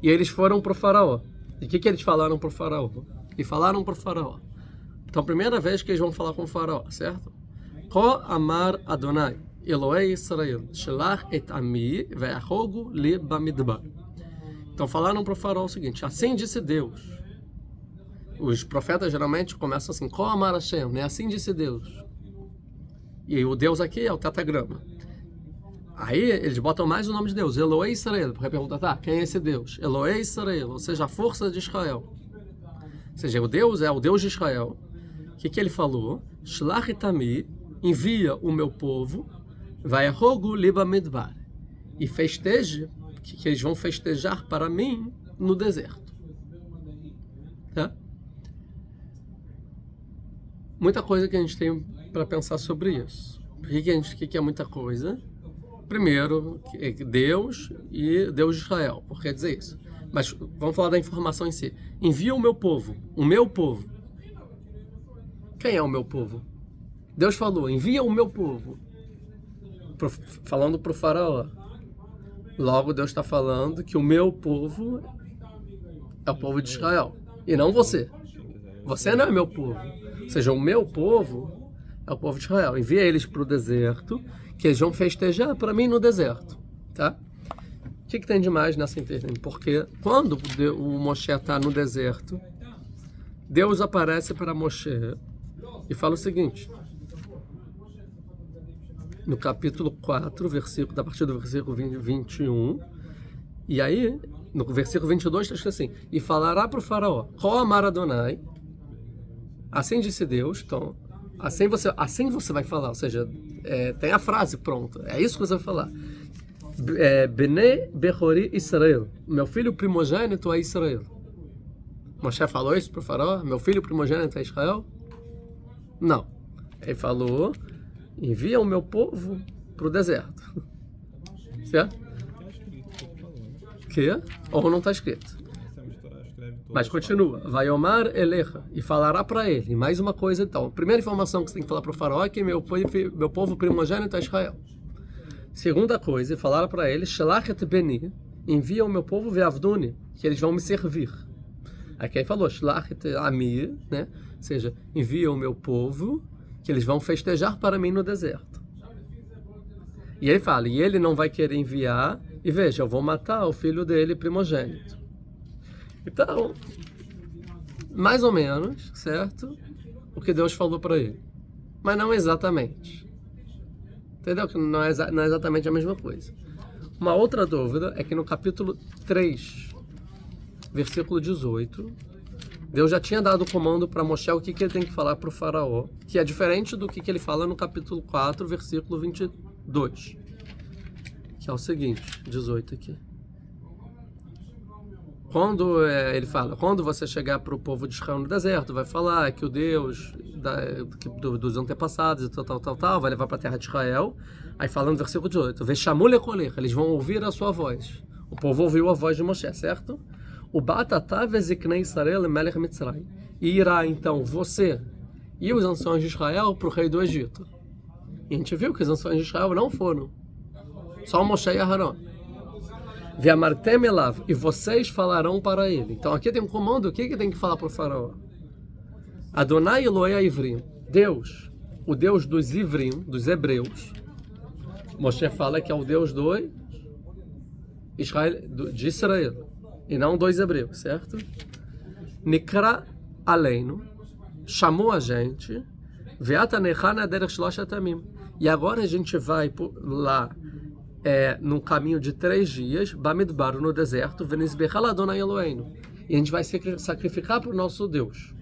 E eles foram para o faraó. E o que eles falaram para o faraó? E falaram para o faraó. Então, a primeira vez que eles vão falar com o faraó, certo? Ko amar Adonai, Elohei Israel, shelach et ami ve'achogu li bamidbar. Então falaram para o faraó o seguinte: assim disse Deus, os profetas geralmente começam assim, Ko amar Hashem, né? Assim disse Deus. E o Deus aqui é o tetagrama. Aí eles botam mais o nome de Deus, Elohe Israel, porque pergunta, tá, quem é esse Deus? Elohe Israel, ou seja, a força de Israel. Ou seja, o Deus é o Deus de Israel. O que ele falou? Shlach itami, envia o meu povo, vai rogo liba midbar, e festeje, que eles vão festejar para mim no deserto. Tá? Muita coisa que a gente tem para pensar sobre isso. O que é muita coisa? Primeiro, Deus e Deus de Israel. Por que dizer isso? Mas vamos falar da informação em si. Envia o meu povo. O meu povo. Quem é o meu povo? Deus falou, envia o meu povo. Falando para o faraó. Logo, Deus está falando que o meu povo é o povo de Israel. E não você. Você não é meu povo. Ou seja, o meu povo é o povo de Israel. Envia eles para o deserto, que eles vão festejar para mim no deserto. Tá? O que tem de mais nessa internet? Porque quando o Moshe está no deserto, Deus aparece para Moshe e fala o seguinte, no capítulo 4, a partir do versículo 21, e aí, no versículo 22, está escrito assim, e falará para o faraó, Ko amar Adonai, assim disse Deus, então, assim você vai falar, ou seja, tem a frase pronta, é isso que você vai falar. Bene Bechori Israel, meu filho primogênito é Israel. Moshe falou isso para o faraó, meu filho primogênito é Israel? Não. Ele falou, envia o meu povo para o deserto. Certo? Que? Ou não está escrito. Mas continua. Vai Omar Elecha, e falará para ele. E mais uma coisa então. A primeira informação que você tem que falar para o faraó é que meu povo primogênito é Israel. Segunda coisa, falar para ele, Shlachet Beni, envia o meu povo Ve'avduni, que eles vão me servir. Aqui ele falou, Shlachet Ami, né? Ou seja, envia o meu povo, que eles vão festejar para mim no deserto. E ele fala, e ele não vai querer enviar, e veja, eu vou matar o filho dele primogênito. Então, mais ou menos, certo? O que Deus falou para ele. Mas não exatamente. Entendeu? Que não é exatamente a mesma coisa. Uma outra dúvida é que no capítulo 3, versículo 18, Deus já tinha dado o comando para Moshe o que ele tem que falar para o faraó, que é diferente do que ele fala no capítulo 4, versículo 22. Que é o seguinte, 18 aqui. Quando ele fala, quando você chegar para o povo de Israel no deserto, vai falar que o Deus dos antepassados e tal, vai levar para a terra de Israel. Aí fala no versículo 18, Veshamule Kolecha, eles vão ouvir a sua voz. O povo ouviu a voz de Moshe, certo? O Batatá Veziknei Israel Melech Mitzray. E irá então você e os anciões de Israel para o rei do Egito. E a gente viu que os anciões de Israel não foram. Só Moshe e Aharon. Ve'amartem elav, e vocês falarão para ele. Então aqui tem um comando, o que tem que falar para o faraó? Adonai Elohei Ivrim, Deus, o Deus dos Ivrim, dos hebreus. Moshe fala que é o Deus de Israel, e não dos hebreus, certo? Nikra aleinu, chamou a gente, ve'atanechana derech shlosh atamim. E agora a gente vai lá, num caminho de 3 dias, Bamidbar, no deserto, Venizbechal Adonai Eloheinu. E a gente vai sacrificar para o nosso Deus.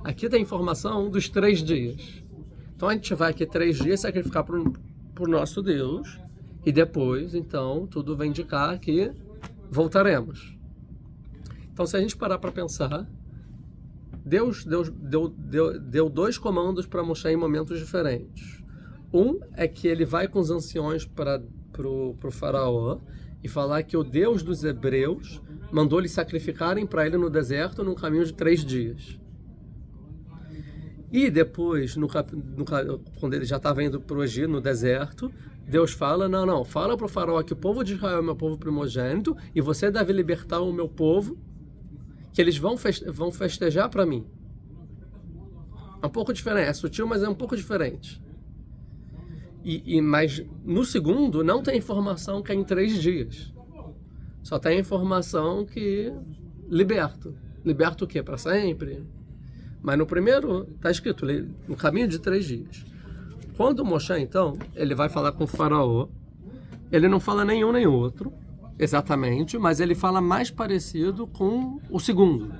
Aqui tem a informação dos 3 dias. Então a gente vai aqui 3 dias sacrificar para o nosso Deus. E depois, então, tudo vai indicar que voltaremos. Então, se a gente parar para pensar, Deus deu 2 comandos para Moshe em momentos diferentes. Um é que ele vai com os anciões para o faraó e falar que o Deus dos hebreus mandou eles sacrificarem para ele no deserto num caminho de 3 dias. E depois, quando ele já estava indo para o Egito, no deserto, Deus fala, não, fala para o faraó que o povo de Israel é meu povo primogênito e você deve libertar o meu povo, que eles vão festejar para mim. É um pouco diferente, é sutil, mas é um pouco diferente. Mas no segundo não tem informação que é em 3 dias. Só tem informação que liberta. Liberta o quê? Para sempre? Mas no primeiro está escrito, no caminho de 3 dias. Quando Moshe, então, ele vai falar com o faraó, ele não fala nenhum nem outro, exatamente, mas ele fala mais parecido com o segundo.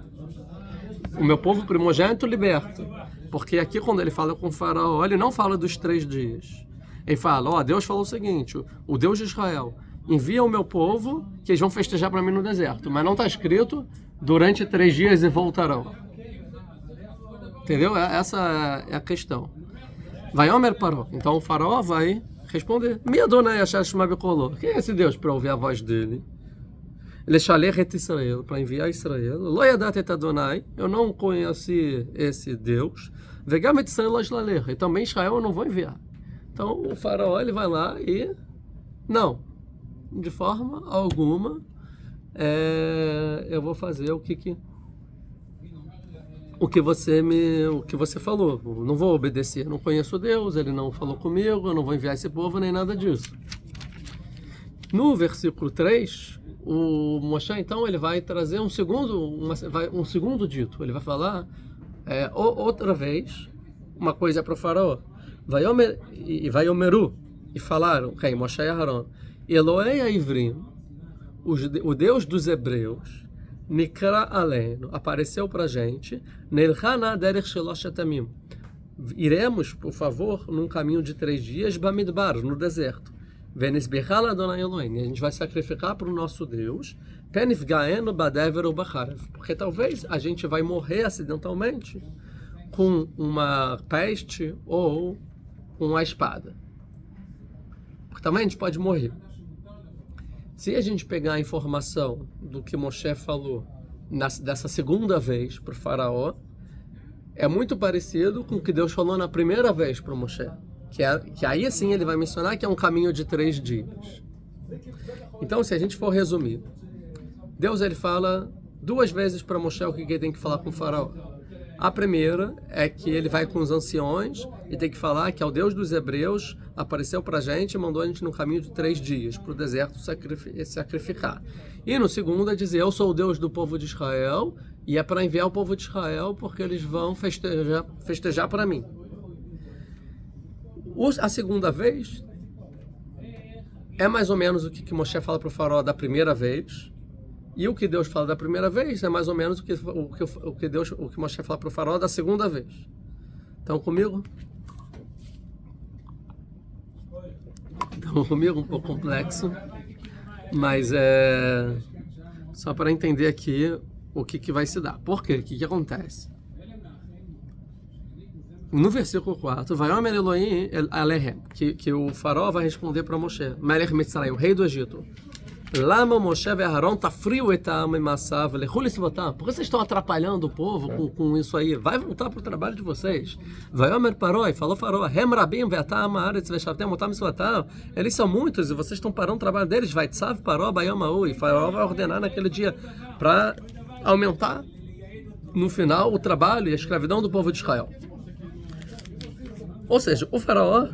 O meu povo primogênito liberto. Porque aqui quando ele fala com o faraó, ele não fala dos 3 dias. Ele fala, Deus falou o seguinte, o Deus de Israel, envia o meu povo que eles vão festejar para mim no deserto. Mas não está escrito, durante 3 dias e voltarão. Entendeu? Essa é a questão. Vai Omer Paró. Então o faraó vai responder. Mi Adonai Asher Shema Bekoló. Quem é esse Deus para ouvir a voz dele? Leshalech et Israel, para enviar Israel. Lo yadat et Adonai. Eu não conheci esse Deus. Vegam et Israel lo yishlalech. E também Israel eu não vou enviar. Então o faraó ele vai lá e... Não. De forma alguma eu vou fazer o que você falou. Eu não vou obedecer, eu não conheço Deus, ele não falou comigo, eu não vou enviar esse povo nem nada disso. No versículo 3, o Moshe então ele vai trazer um segundo dito. Ele vai falar outra vez uma coisa para o faraó. Vai Omeru, e falaram, Moshe e Aharon, Elohei Aivrim, o Deus dos hebreus, Nikra Aleinu, apareceu para a gente, Nelchana derech shelosh atamim. Iremos, por favor, num caminho de 3 dias, Bamidbar, no deserto. Venisbechal Adonai Elohim. A gente vai sacrificar para o nosso Deus, Penifgaenu Badever ou Bacharev. Porque talvez a gente vai morrer acidentalmente com uma peste ou com uma espada. Porque também a gente pode morrer. Se a gente pegar a informação do que Moshe falou dessa segunda vez para o faraó, é muito parecido com o que Deus falou na primeira vez para o Moshe. Que aí sim ele vai mencionar que é um caminho de 3 dias. Então, se a gente for resumir, Deus ele fala 2 vezes para Moshe o que ele tem que falar com o faraó. A primeira é que ele vai com os anciões e tem que falar que é o Deus dos hebreus apareceu para a gente e mandou a gente no caminho de 3 dias para o deserto sacrificar. E no segundo é dizer, eu sou o Deus do povo de Israel e é para enviar o povo de Israel porque eles vão festejar para mim. A segunda vez é mais ou menos o que Moshe fala para o faraó da primeira vez. E o que Deus fala da primeira vez é mais ou menos o que Moshe fala para o faraó da segunda vez. Estão comigo? Estão comigo? Um pouco complexo. Mas só para entender aqui o que vai se dar. Por quê? O que acontece? No versículo 4, vai Omer Elohim Alehem, que o faraó vai responder para Moshe, Melech Mitzrayim, o rei do Egito. Lama Moshe e Aharon tá frio etam e massav lechuli sivotam. Por que vocês estão atrapalhando o povo com isso aí? Vai voltar para o trabalho de vocês. Vai Omer Paroi, falou faraó, Hem rabim ve'atam haaretz ve'shavtem otam sivotam. Eles são muitos e vocês estão parando o trabalho deles. Vai tzav paró bayamahu, e faraó vai ordenar naquele dia para aumentar no final o trabalho e a escravidão do povo de Israel. Ou seja, o faraó,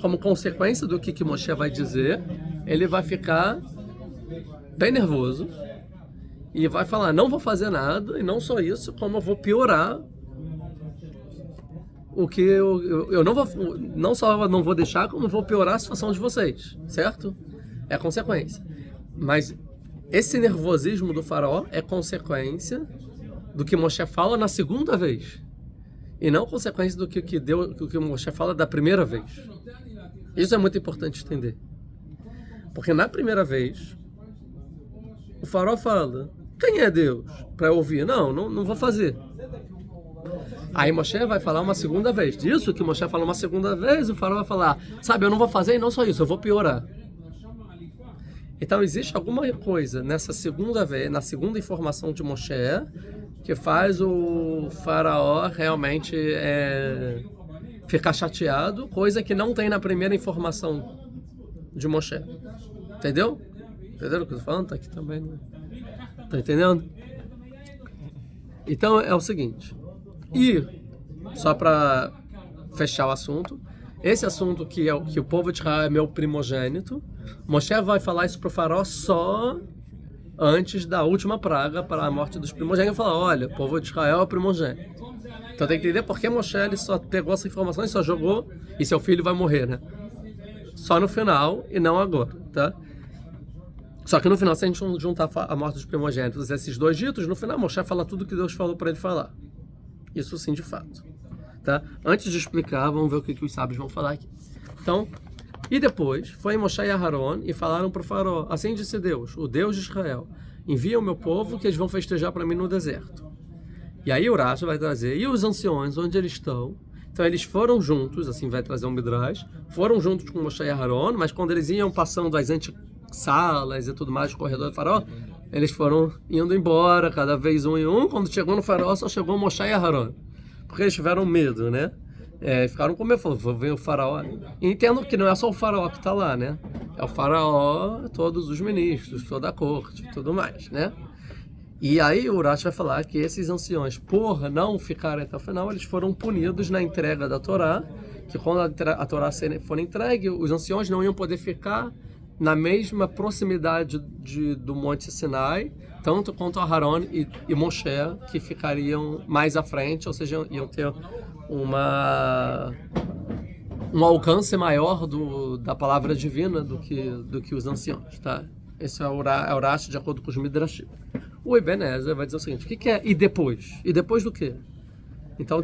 como consequência do que Moshe vai dizer, ele vai ficar bem nervoso e vai falar, não vou fazer nada, e não só isso, como eu vou piorar o que eu não vou, não só não vou deixar, como vou piorar a situação de vocês, certo? É a consequência. Mas esse nervosismo do faraó é consequência do que Moshe fala na segunda vez. E não consequência do que Moshe fala da primeira vez. Isso é muito importante entender. Porque na primeira vez, o faraó fala, quem é Deus? Para eu ouvir. Não vou fazer. Aí Moshe vai falar uma segunda vez. Disso que Moshe fala uma segunda vez, o faraó vai falar, sabe, eu não vou fazer e não só isso, eu vou piorar. Então existe alguma coisa nessa segunda vez, na segunda informação de Moshe, que faz o faraó realmente ficar chateado, coisa que não tem na primeira informação de Moshe. Entendeu? Entenderam o que eu estou falando? Está aqui também, né? Está entendendo? Então é o seguinte. E, só para fechar o assunto, esse assunto que o povo de Israel é meu primogênito, Moshe vai falar isso para o faraó só antes da última praga para a morte dos primogênitos. Ele fala, olha, o povo de Israel é o primogênito. Então tem que entender por que Moshe ele só pegou essa informação e só jogou, e seu filho vai morrer, né? Só no final e não agora, tá? Só que no final, se a gente juntar a morte dos primogênitos, esses dois ditos, no final Moshe fala tudo que Deus falou para ele falar. Isso sim, de fato. Tá? Antes de explicar, vamos ver o que os sábios vão falar aqui. Então, e depois, foi Moshe e Aharon e falaram para o faraó, assim disse Deus, o Deus de Israel, envia o meu povo que eles vão festejar para mim no deserto. E aí o Rashi vai trazer, e os anciões, onde eles estão? Então eles foram juntos, assim vai trazer um Midrash, foram juntos com Moshe e Aharon, mas quando eles iam passando as salas e tudo mais, o corredor do faraó, eles foram indo embora, cada vez um em um. Quando chegou no faraó, só chegou Moshe e Aharon, porque eles tiveram medo, né? Ficaram com medo, falaram, vou ver o faraó. E entendo que não é só o faraó que está lá, né? É o faraó, todos os ministros, toda a corte, tudo mais, né? E aí o Urash vai falar que esses anciões, por não ficarem até o final, eles foram punidos na entrega da Torá, que quando a Torá for entregue, os anciões não iam poder ficar na mesma proximidade do Monte Sinai, tanto quanto Aharon e Moshe, que ficariam mais à frente, ou seja, iam ter um alcance maior da palavra divina do que os anciãos, tá? Esse é o Urash de acordo com os Midrashim. O Ibn Ezra vai dizer o seguinte, o que é e depois? E depois do quê? Então,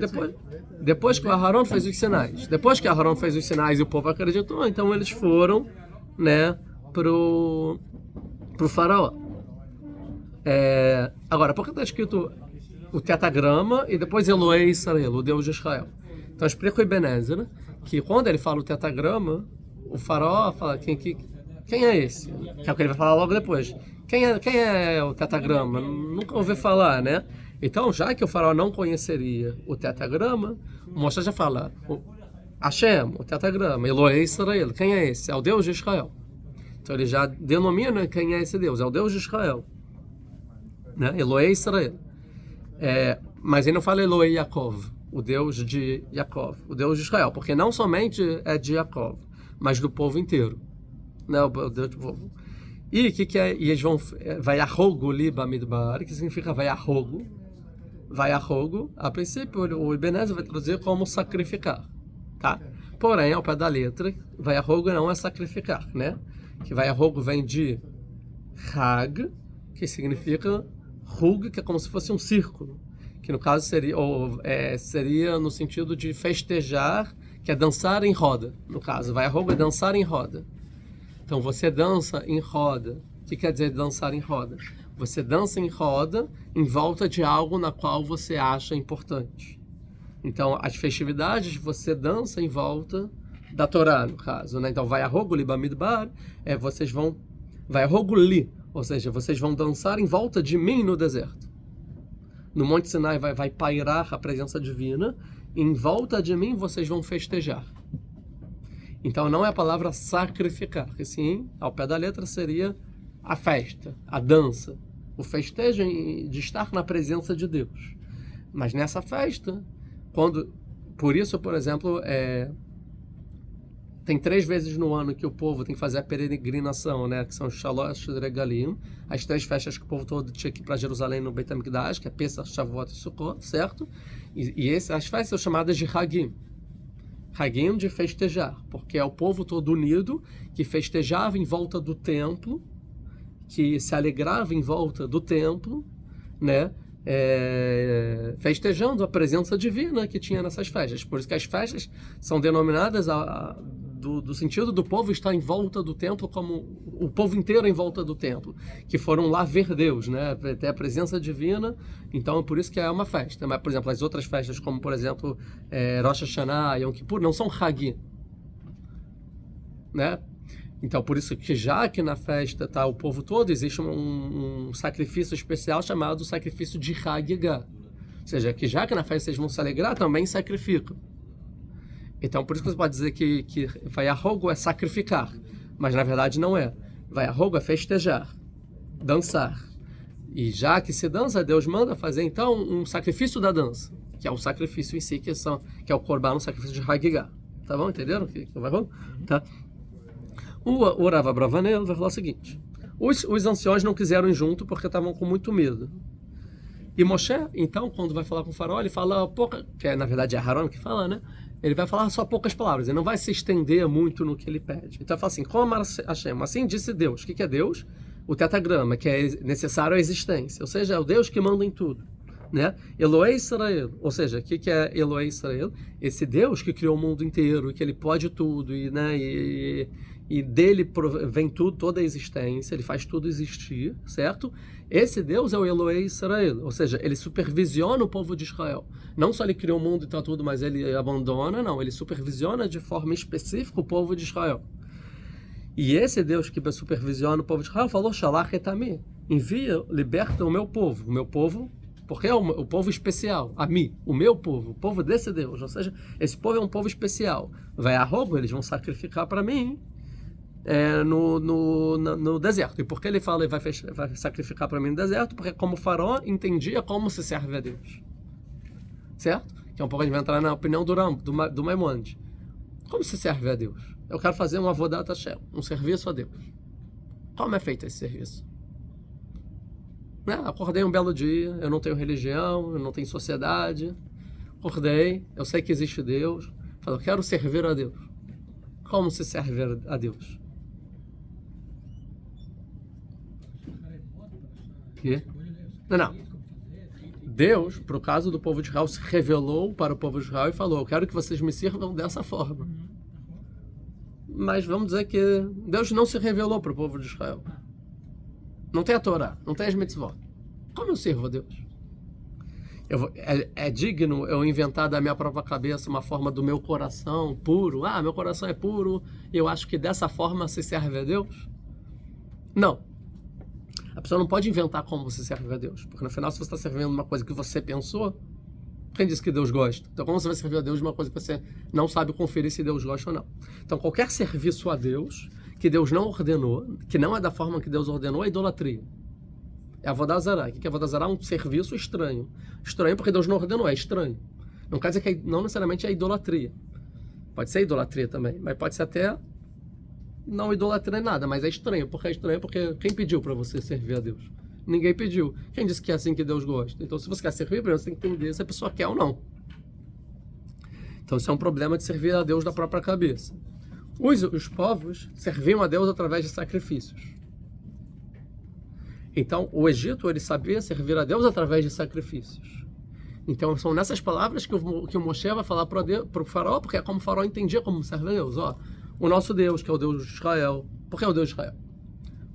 depois que o Aharon fez os sinais, depois que Aharon fez os sinais e o povo acreditou, então eles foram, né, pro faraó. Agora, por que está escrito o tetagrama e depois Elohei Israel, o Deus de Israel? Então, explica o Ibn Ezra que quando ele fala o tetagrama, o faraó fala, quem é esse? Que é o que ele vai falar logo depois. Quem é o tetagrama? Nunca ouvi falar, né? Então, já que o faraó não conheceria o tetagrama, o Moshe já fala, Hashem, o tetagrama, Elohei Israel, quem é esse? É o Deus de Israel. Então ele já denomina quem é esse Deus, é o Deus de Israel, né? Elohei Israel. Mas ele não fala Elohei Yaakov, o Deus de Yaakov, o Deus de Israel, porque não somente é de Yaakov, mas do povo inteiro, né? O Deus do povo. E o que é? E eles vão Vayahogu li bamidbar, que significa Vayahogu. Vayahogu, a princípio o Ibn Ezra vai traduzir como sacrificar, tá? Porém, ao pé da letra, Vayahogu não é sacrificar, né? Que Vayahogu vem de Hag, que significa Hug, que é como se fosse um círculo, que no caso seria no sentido de festejar, que é dançar em roda. No caso, Vayahogu é dançar em roda. Então você dança em roda. O que quer dizer dançar em roda? Você dança em roda em volta de algo na qual você acha importante. Então as festividades você dança em volta da Torá, no caso, né? Então Vayahogu li bamidbar, vocês vão Vayahogu li, ou seja, vocês vão dançar em volta de mim no deserto. No Monte Sinai vai pairar a presença divina, em volta de mim vocês vão festejar. Então não é a palavra sacrificar, e sim, ao pé da letra seria a festa, a dança, o festejo de estar na presença de Deus. Mas nessa festa, por isso, por exemplo, tem 3 vezes no ano que o povo tem que fazer a peregrinação, né, que são os Shalosh Regalim, as 3 festas que o povo todo tinha que ir para Jerusalém no Beit HaMikdash, que é Pesach, Shavuot e Sukkot, certo? E as festas são chamadas de Hagim. Hagim de festejar, porque é o povo todo unido que festejava em volta do templo, que se alegrava em volta do templo, né? Festejando a presença divina que tinha nessas festas. Por isso que as festas são denominadas do sentido do povo estar em volta do templo, como o povo inteiro em volta do templo, que foram lá ver Deus, né? Ter a presença divina. Então, por isso que é uma festa. Mas, por exemplo, as outras festas, como, por exemplo, Rosh Hashanah, Yom Kippur, não são Hagim, né? Então, por isso que já que na festa está o povo todo, existe um sacrifício especial chamado sacrifício de Hagigah. Ou seja, que já que na festa vocês vão se alegrar, também sacrificam. Então, por isso que você pode dizer que Vayahogu é sacrificar, mas na verdade não é. Vayahogu é festejar, dançar. E já que se dança, Deus manda fazer então um sacrifício da dança, que é o sacrifício em si, que é o Korban, o sacrifício de Hagigah. Tá bom? Entenderam? Que Vayahogu? Tá? O Rav Abravanel vai falar o seguinte: Os anciões não quiseram ir junto porque estavam com muito medo. E Moshe, então, quando vai falar com o faraó, ele fala que na verdade é Aharon que fala, né? Ele vai falar só poucas palavras, ele não vai se estender muito no que ele pede. Então ele fala assim, como Hashem, assim disse Deus. O que é Deus? O tetragrama, que é necessário à existência. Ou seja, é o Deus que manda em tudo. Né? Eloé Israel, ou seja, o que é Eloé Israel? Esse Deus que criou o mundo inteiro, que ele pode tudo, e dele vem tudo, toda a existência, ele faz tudo existir, certo? Esse Deus é o Eloé Israel, ou seja, ele supervisiona o povo de Israel. Não só ele criou o mundo e tal tudo, mas ele abandona, não, ele supervisiona de forma específica o povo de Israel. E esse Deus que supervisiona o povo de Israel falou, Shalach etami, envia, liberta o meu povo, porque é o povo especial, a mim, o meu povo, o povo desse Deus, ou seja, esse povo é um povo especial. Vai a roubo, eles vão sacrificar para mim no deserto. E por que ele fala e vai sacrificar para mim no deserto? Porque como o faraó entendia como se serve a Deus. Certo? Que é um pouco a gente vai entrar na opinião do Maimonides. Como se serve a Deus? Eu quero fazer um avodat Hashem, um serviço a Deus. Como é feito esse serviço? Acordei um belo dia, eu não tenho religião, eu não tenho sociedade. Acordei, eu sei que existe Deus. Falei, eu quero servir a Deus. Como se serve a Deus? Que? Não. Deus, para o caso do povo de Israel, se revelou para o povo de Israel e falou, eu quero que vocês me sirvam dessa forma. Mas vamos dizer que Deus não se revelou para o povo de Israel. Não tem a Torá, não tem as mitzvot. Como eu sirvo a Deus? É digno eu inventar da minha própria cabeça uma forma do meu coração puro? Meu coração é puro e eu acho que dessa forma se serve a Deus? Não. A pessoa não pode inventar como você serve a Deus. Porque no final, se você está servindo uma coisa que você pensou, quem disse que Deus gosta? Então como você vai servir a Deus de uma coisa que você não sabe conferir se Deus gosta ou não? Então qualquer serviço a Deus que Deus não ordenou, que não é da forma que Deus ordenou, é idolatria. É avodah zará. O que é avodah zará? Um serviço estranho. Estranho porque Deus não ordenou, é estranho. Não quer dizer que não necessariamente é idolatria. Pode ser idolatria também, mas pode ser até não idolatria nada, mas é estranho. Por que é estranho? Porque quem pediu para você servir a Deus? Ninguém pediu. Quem disse que é assim que Deus gosta? Então se você quer servir, você tem que entender se a pessoa quer ou não. Então isso é um problema de servir a Deus da própria cabeça. Os povos serviam a Deus através de sacrifícios. Então, o Egito, ele sabia servir a Deus através de sacrifícios. Então, são nessas palavras que o Moshe vai falar para o faraó, porque é como o faraó entendia como serve a Deus. O nosso Deus, que é o Deus de Israel. Por que é o Deus de Israel?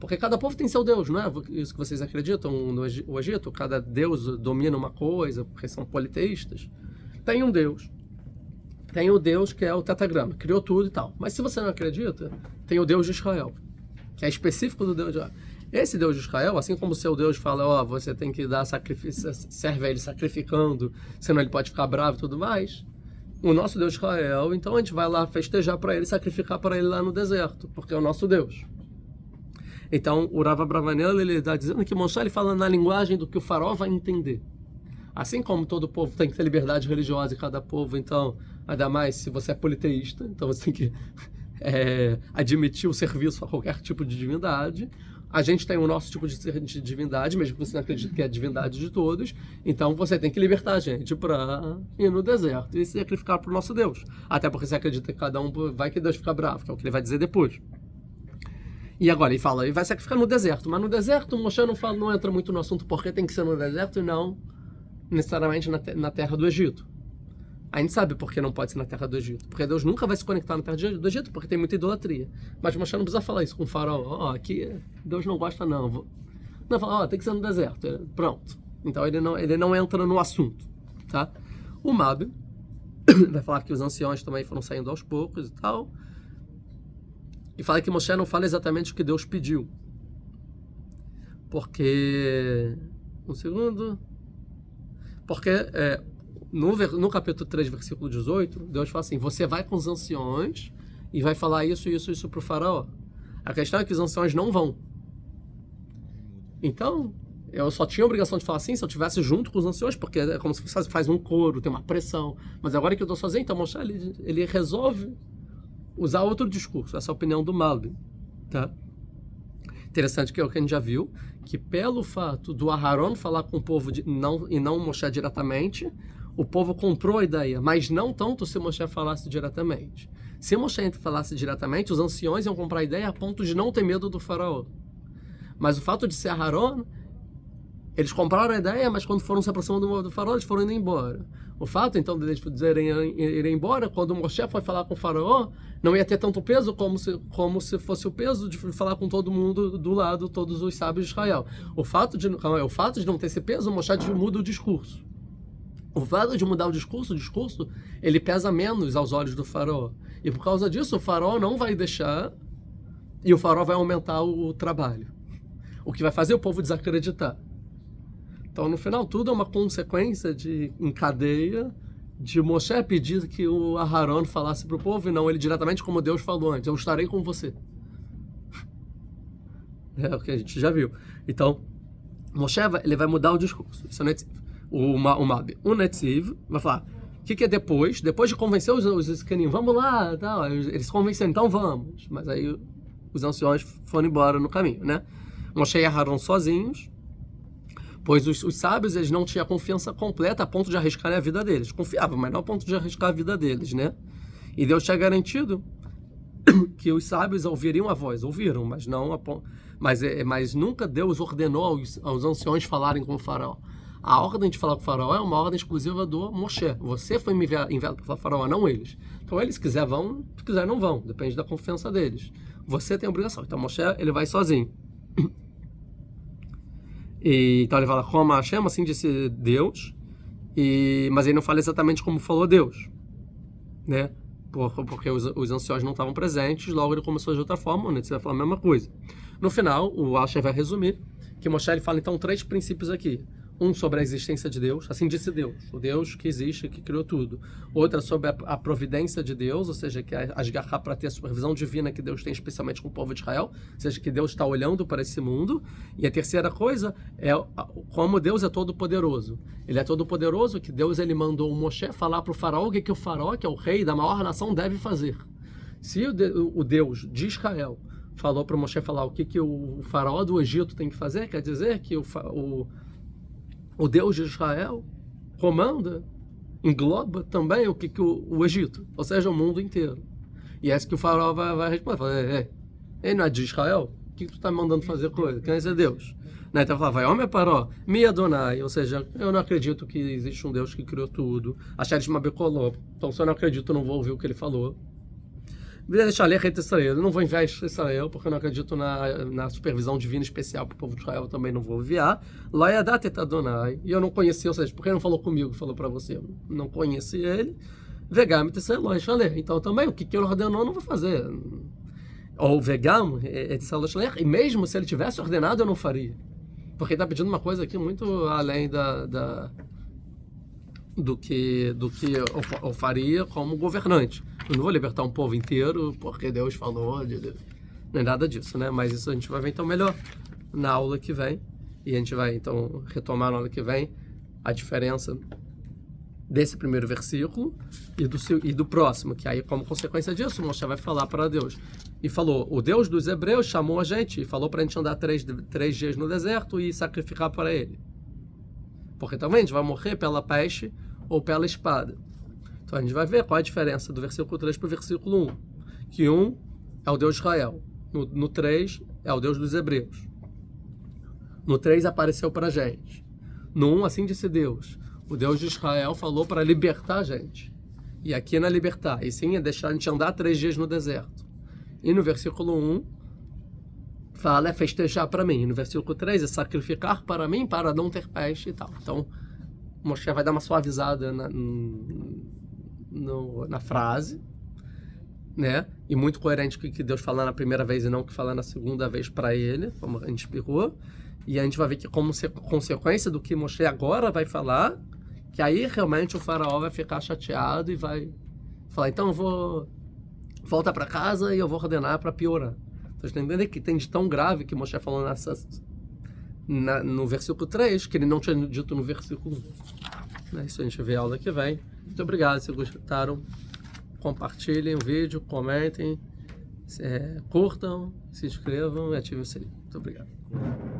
Porque cada povo tem seu Deus, não é isso que vocês acreditam no Egito? Cada Deus domina uma coisa, porque são politeístas. Tem um Deus. Tem o Deus que é o tetragrama, criou tudo e tal. Mas se você não acredita, tem o Deus de Israel, que é específico do Deus de Israel. Esse Deus de Israel, assim como o seu Deus fala, você tem que dar sacrifício, serve a ele sacrificando, senão ele pode ficar bravo e tudo mais. O nosso Deus de Israel, então a gente vai lá festejar para ele, sacrificar para ele lá no deserto, porque é o nosso Deus. Então o Rav Abravanel, ele está dizendo que Moshe, ele fala na linguagem do que o faraó vai entender. Assim como todo povo tem que ter liberdade religiosa e cada povo, então, ainda mais se você é politeísta, então você tem que admitir o serviço a qualquer tipo de divindade. A gente tem o nosso tipo de divindade, mesmo que você não acredite que é a divindade de todos, então você tem que libertar a gente para ir no deserto e sacrificar para o nosso Deus. Até porque você acredita que cada um vai que Deus fica bravo, que é o que ele vai dizer depois. E agora ele fala, ele vai sacrificar no deserto, mas no deserto o Moshe não entra muito no assunto porque tem que ser no deserto e não necessariamente na terra do Egito. A gente sabe por que não pode ser na terra do Egito. Porque Deus nunca vai se conectar na terra do Egito, porque tem muita idolatria. Mas Moshe não precisa falar isso com o faraó. Aqui Deus não gosta não. Não, fala, tem que ser no deserto. Pronto. Então ele não entra no assunto. Tá? O Mab vai falar que os anciões também foram saindo aos poucos e tal. E fala que Moshe não fala exatamente o que Deus pediu. Porque... Um segundo... Porque no capítulo 3, versículo 18, Deus fala assim, você vai com os anciões e vai falar isso para o faraó. A questão é que os anciões não vão. Então, eu só tinha a obrigação de falar assim se eu estivesse junto com os anciões, porque é como se você faz um coro, tem uma pressão. Mas agora que eu estou sozinho, então Moshe, ele resolve usar outro discurso. Essa é a opinião do Malbim. Tá? Interessante que é o que a gente já viu, que pelo fato do Aharon falar com o povo e não Moshe diretamente, o povo comprou a ideia, mas não tanto se Moshe falasse diretamente. Se Moshe falasse diretamente, os anciões iam comprar a ideia a ponto de não ter medo do faraó. Mas o fato de ser Aharon, eles compraram a ideia, mas quando foram se aproximando do faraó, eles foram indo embora. O fato, então, de eles irem embora, quando Moshe foi falar com o faraó, não ia ter tanto peso como se fosse o peso de falar com todo mundo do lado, todos os sábios de Israel. O fato de não ter esse peso, Moshe muda o discurso. O fato de mudar o discurso, ele pesa menos aos olhos do faraó. E por causa disso, o faraó não vai deixar e o faraó vai aumentar o trabalho. O que vai fazer o povo desacreditar. Então, no final, tudo é uma consequência em cadeia de Moshe pedir que o Aharon falasse para o povo e não ele diretamente, como Deus falou antes: eu estarei com você. É o que a gente já viu. Então, Moshe ele vai mudar o discurso. Isso é o Netziv. O Netziv vai falar: o que é depois? Depois de convencer os escaninhos, vamos lá, tal. Eles se convenceram, então vamos. Mas aí os anciões foram embora no caminho, né? Moshe e Aharon sozinhos, pois os sábios eles não tinham confiança completa a ponto de arriscarem a vida deles. Confiavam, mas não a ponto de arriscar a vida deles, né? E Deus tinha garantido que os sábios ouviriam a voz. Ouviram, mas não mas nunca Deus ordenou aos anciões falarem com o faraó. A ordem de falar com o faraó é uma ordem exclusiva do Moshe. Você foi enviado para falar com o faraó, não eles. Então eles, se quiser vão, se quiser não vão. Depende da confiança deles. Você tem a obrigação. Então Moshe ele vai sozinho. Então ele fala, como Hashem, assim disse Deus, mas ele não fala exatamente como falou Deus, né? Porque os anciões não estavam presentes, logo ele começou de outra forma, né? Você vai falar a mesma coisa. No final, o Hashem vai resumir que Moshe ele fala então 3 princípios aqui. Um sobre a existência de Deus, assim disse Deus, o Deus que existe, que criou tudo. Outra sobre a providência de Deus, ou seja, que é asgarrar para ter a supervisão divina que Deus tem especialmente com o povo de Israel, ou seja, que Deus está olhando para esse mundo. E a terceira coisa é como Deus é todo-poderoso. Ele é todo-poderoso, que Deus ele mandou o Moshe falar para o faraó o que o faraó, que é o rei da maior nação, deve fazer. Se o Deus de Israel falou para o Moshe falar o que o faraó do Egito tem que fazer, quer dizer que o Deus de Israel comanda, engloba também o que o Egito, ou seja, o mundo inteiro. E é isso que o faraó vai responder. Ele não é de Israel? O que tu está mandando fazer coisa? Quem é esse Deus? Então ele fala, vai, homem paró, mi Adonai, ou seja, eu não acredito que existe um Deus que criou tudo. Achar de Mabecoló. Então se eu não acredito, eu não vou ouvir o que ele falou. Eu não vou enviar Israel, porque eu não acredito na supervisão divina especial para o povo de Israel, eu também não vou enviar. Adonai, e eu não conheci, ou seja, porque ele não falou comigo, falou para você, eu não conheci ele. Então também, o que ele ordenou, eu não vou fazer. Ou Vegam, e mesmo se ele tivesse ordenado, eu não faria. Porque ele está pedindo uma coisa aqui muito além do que eu faria como governante. Eu não vou libertar um povo inteiro porque Deus falou, não é nada disso, né? Mas isso a gente vai ver então melhor na aula que vem. E a gente vai então retomar na aula que vem a diferença desse primeiro versículo e do próximo, que aí como consequência disso, Moshe vai falar para Deus. E falou, o Deus dos hebreus chamou a gente e falou para a gente andar 3 dias no deserto e sacrificar para ele. Porque também a gente vai morrer pela peste ou pela espada. Então a gente vai ver qual é a diferença do versículo 3 para o versículo 1. Que 1 é o Deus de Israel. No 3 é o Deus dos hebreus. No 3 apareceu para a gente. No 1, assim disse Deus. O Deus de Israel falou para libertar a gente. E aqui não é libertar, e sim é deixar a gente andar 3 dias no deserto. E no versículo 1 fala é festejar para mim. E no versículo 3 é sacrificar para mim para não ter peste e tal. Então Moshe vai dar uma suavizada na frase, né? E muito coerente com o que Deus fala na primeira vez e não que fala na segunda vez para ele, como a gente explicou. E a gente vai ver que como consequência do que Moshe agora vai falar, que aí realmente o faraó vai ficar chateado e vai falar, então eu vou voltar para casa e eu vou ordenar para piorar. Então você entende que tem de tão grave que Moshe falou no versículo 3, que ele não tinha dito no versículo 1. Isso a gente vê a aula que vem. Muito obrigado, se gostaram, compartilhem o vídeo, comentem, curtam, se inscrevam e ativem o sininho. Muito obrigado.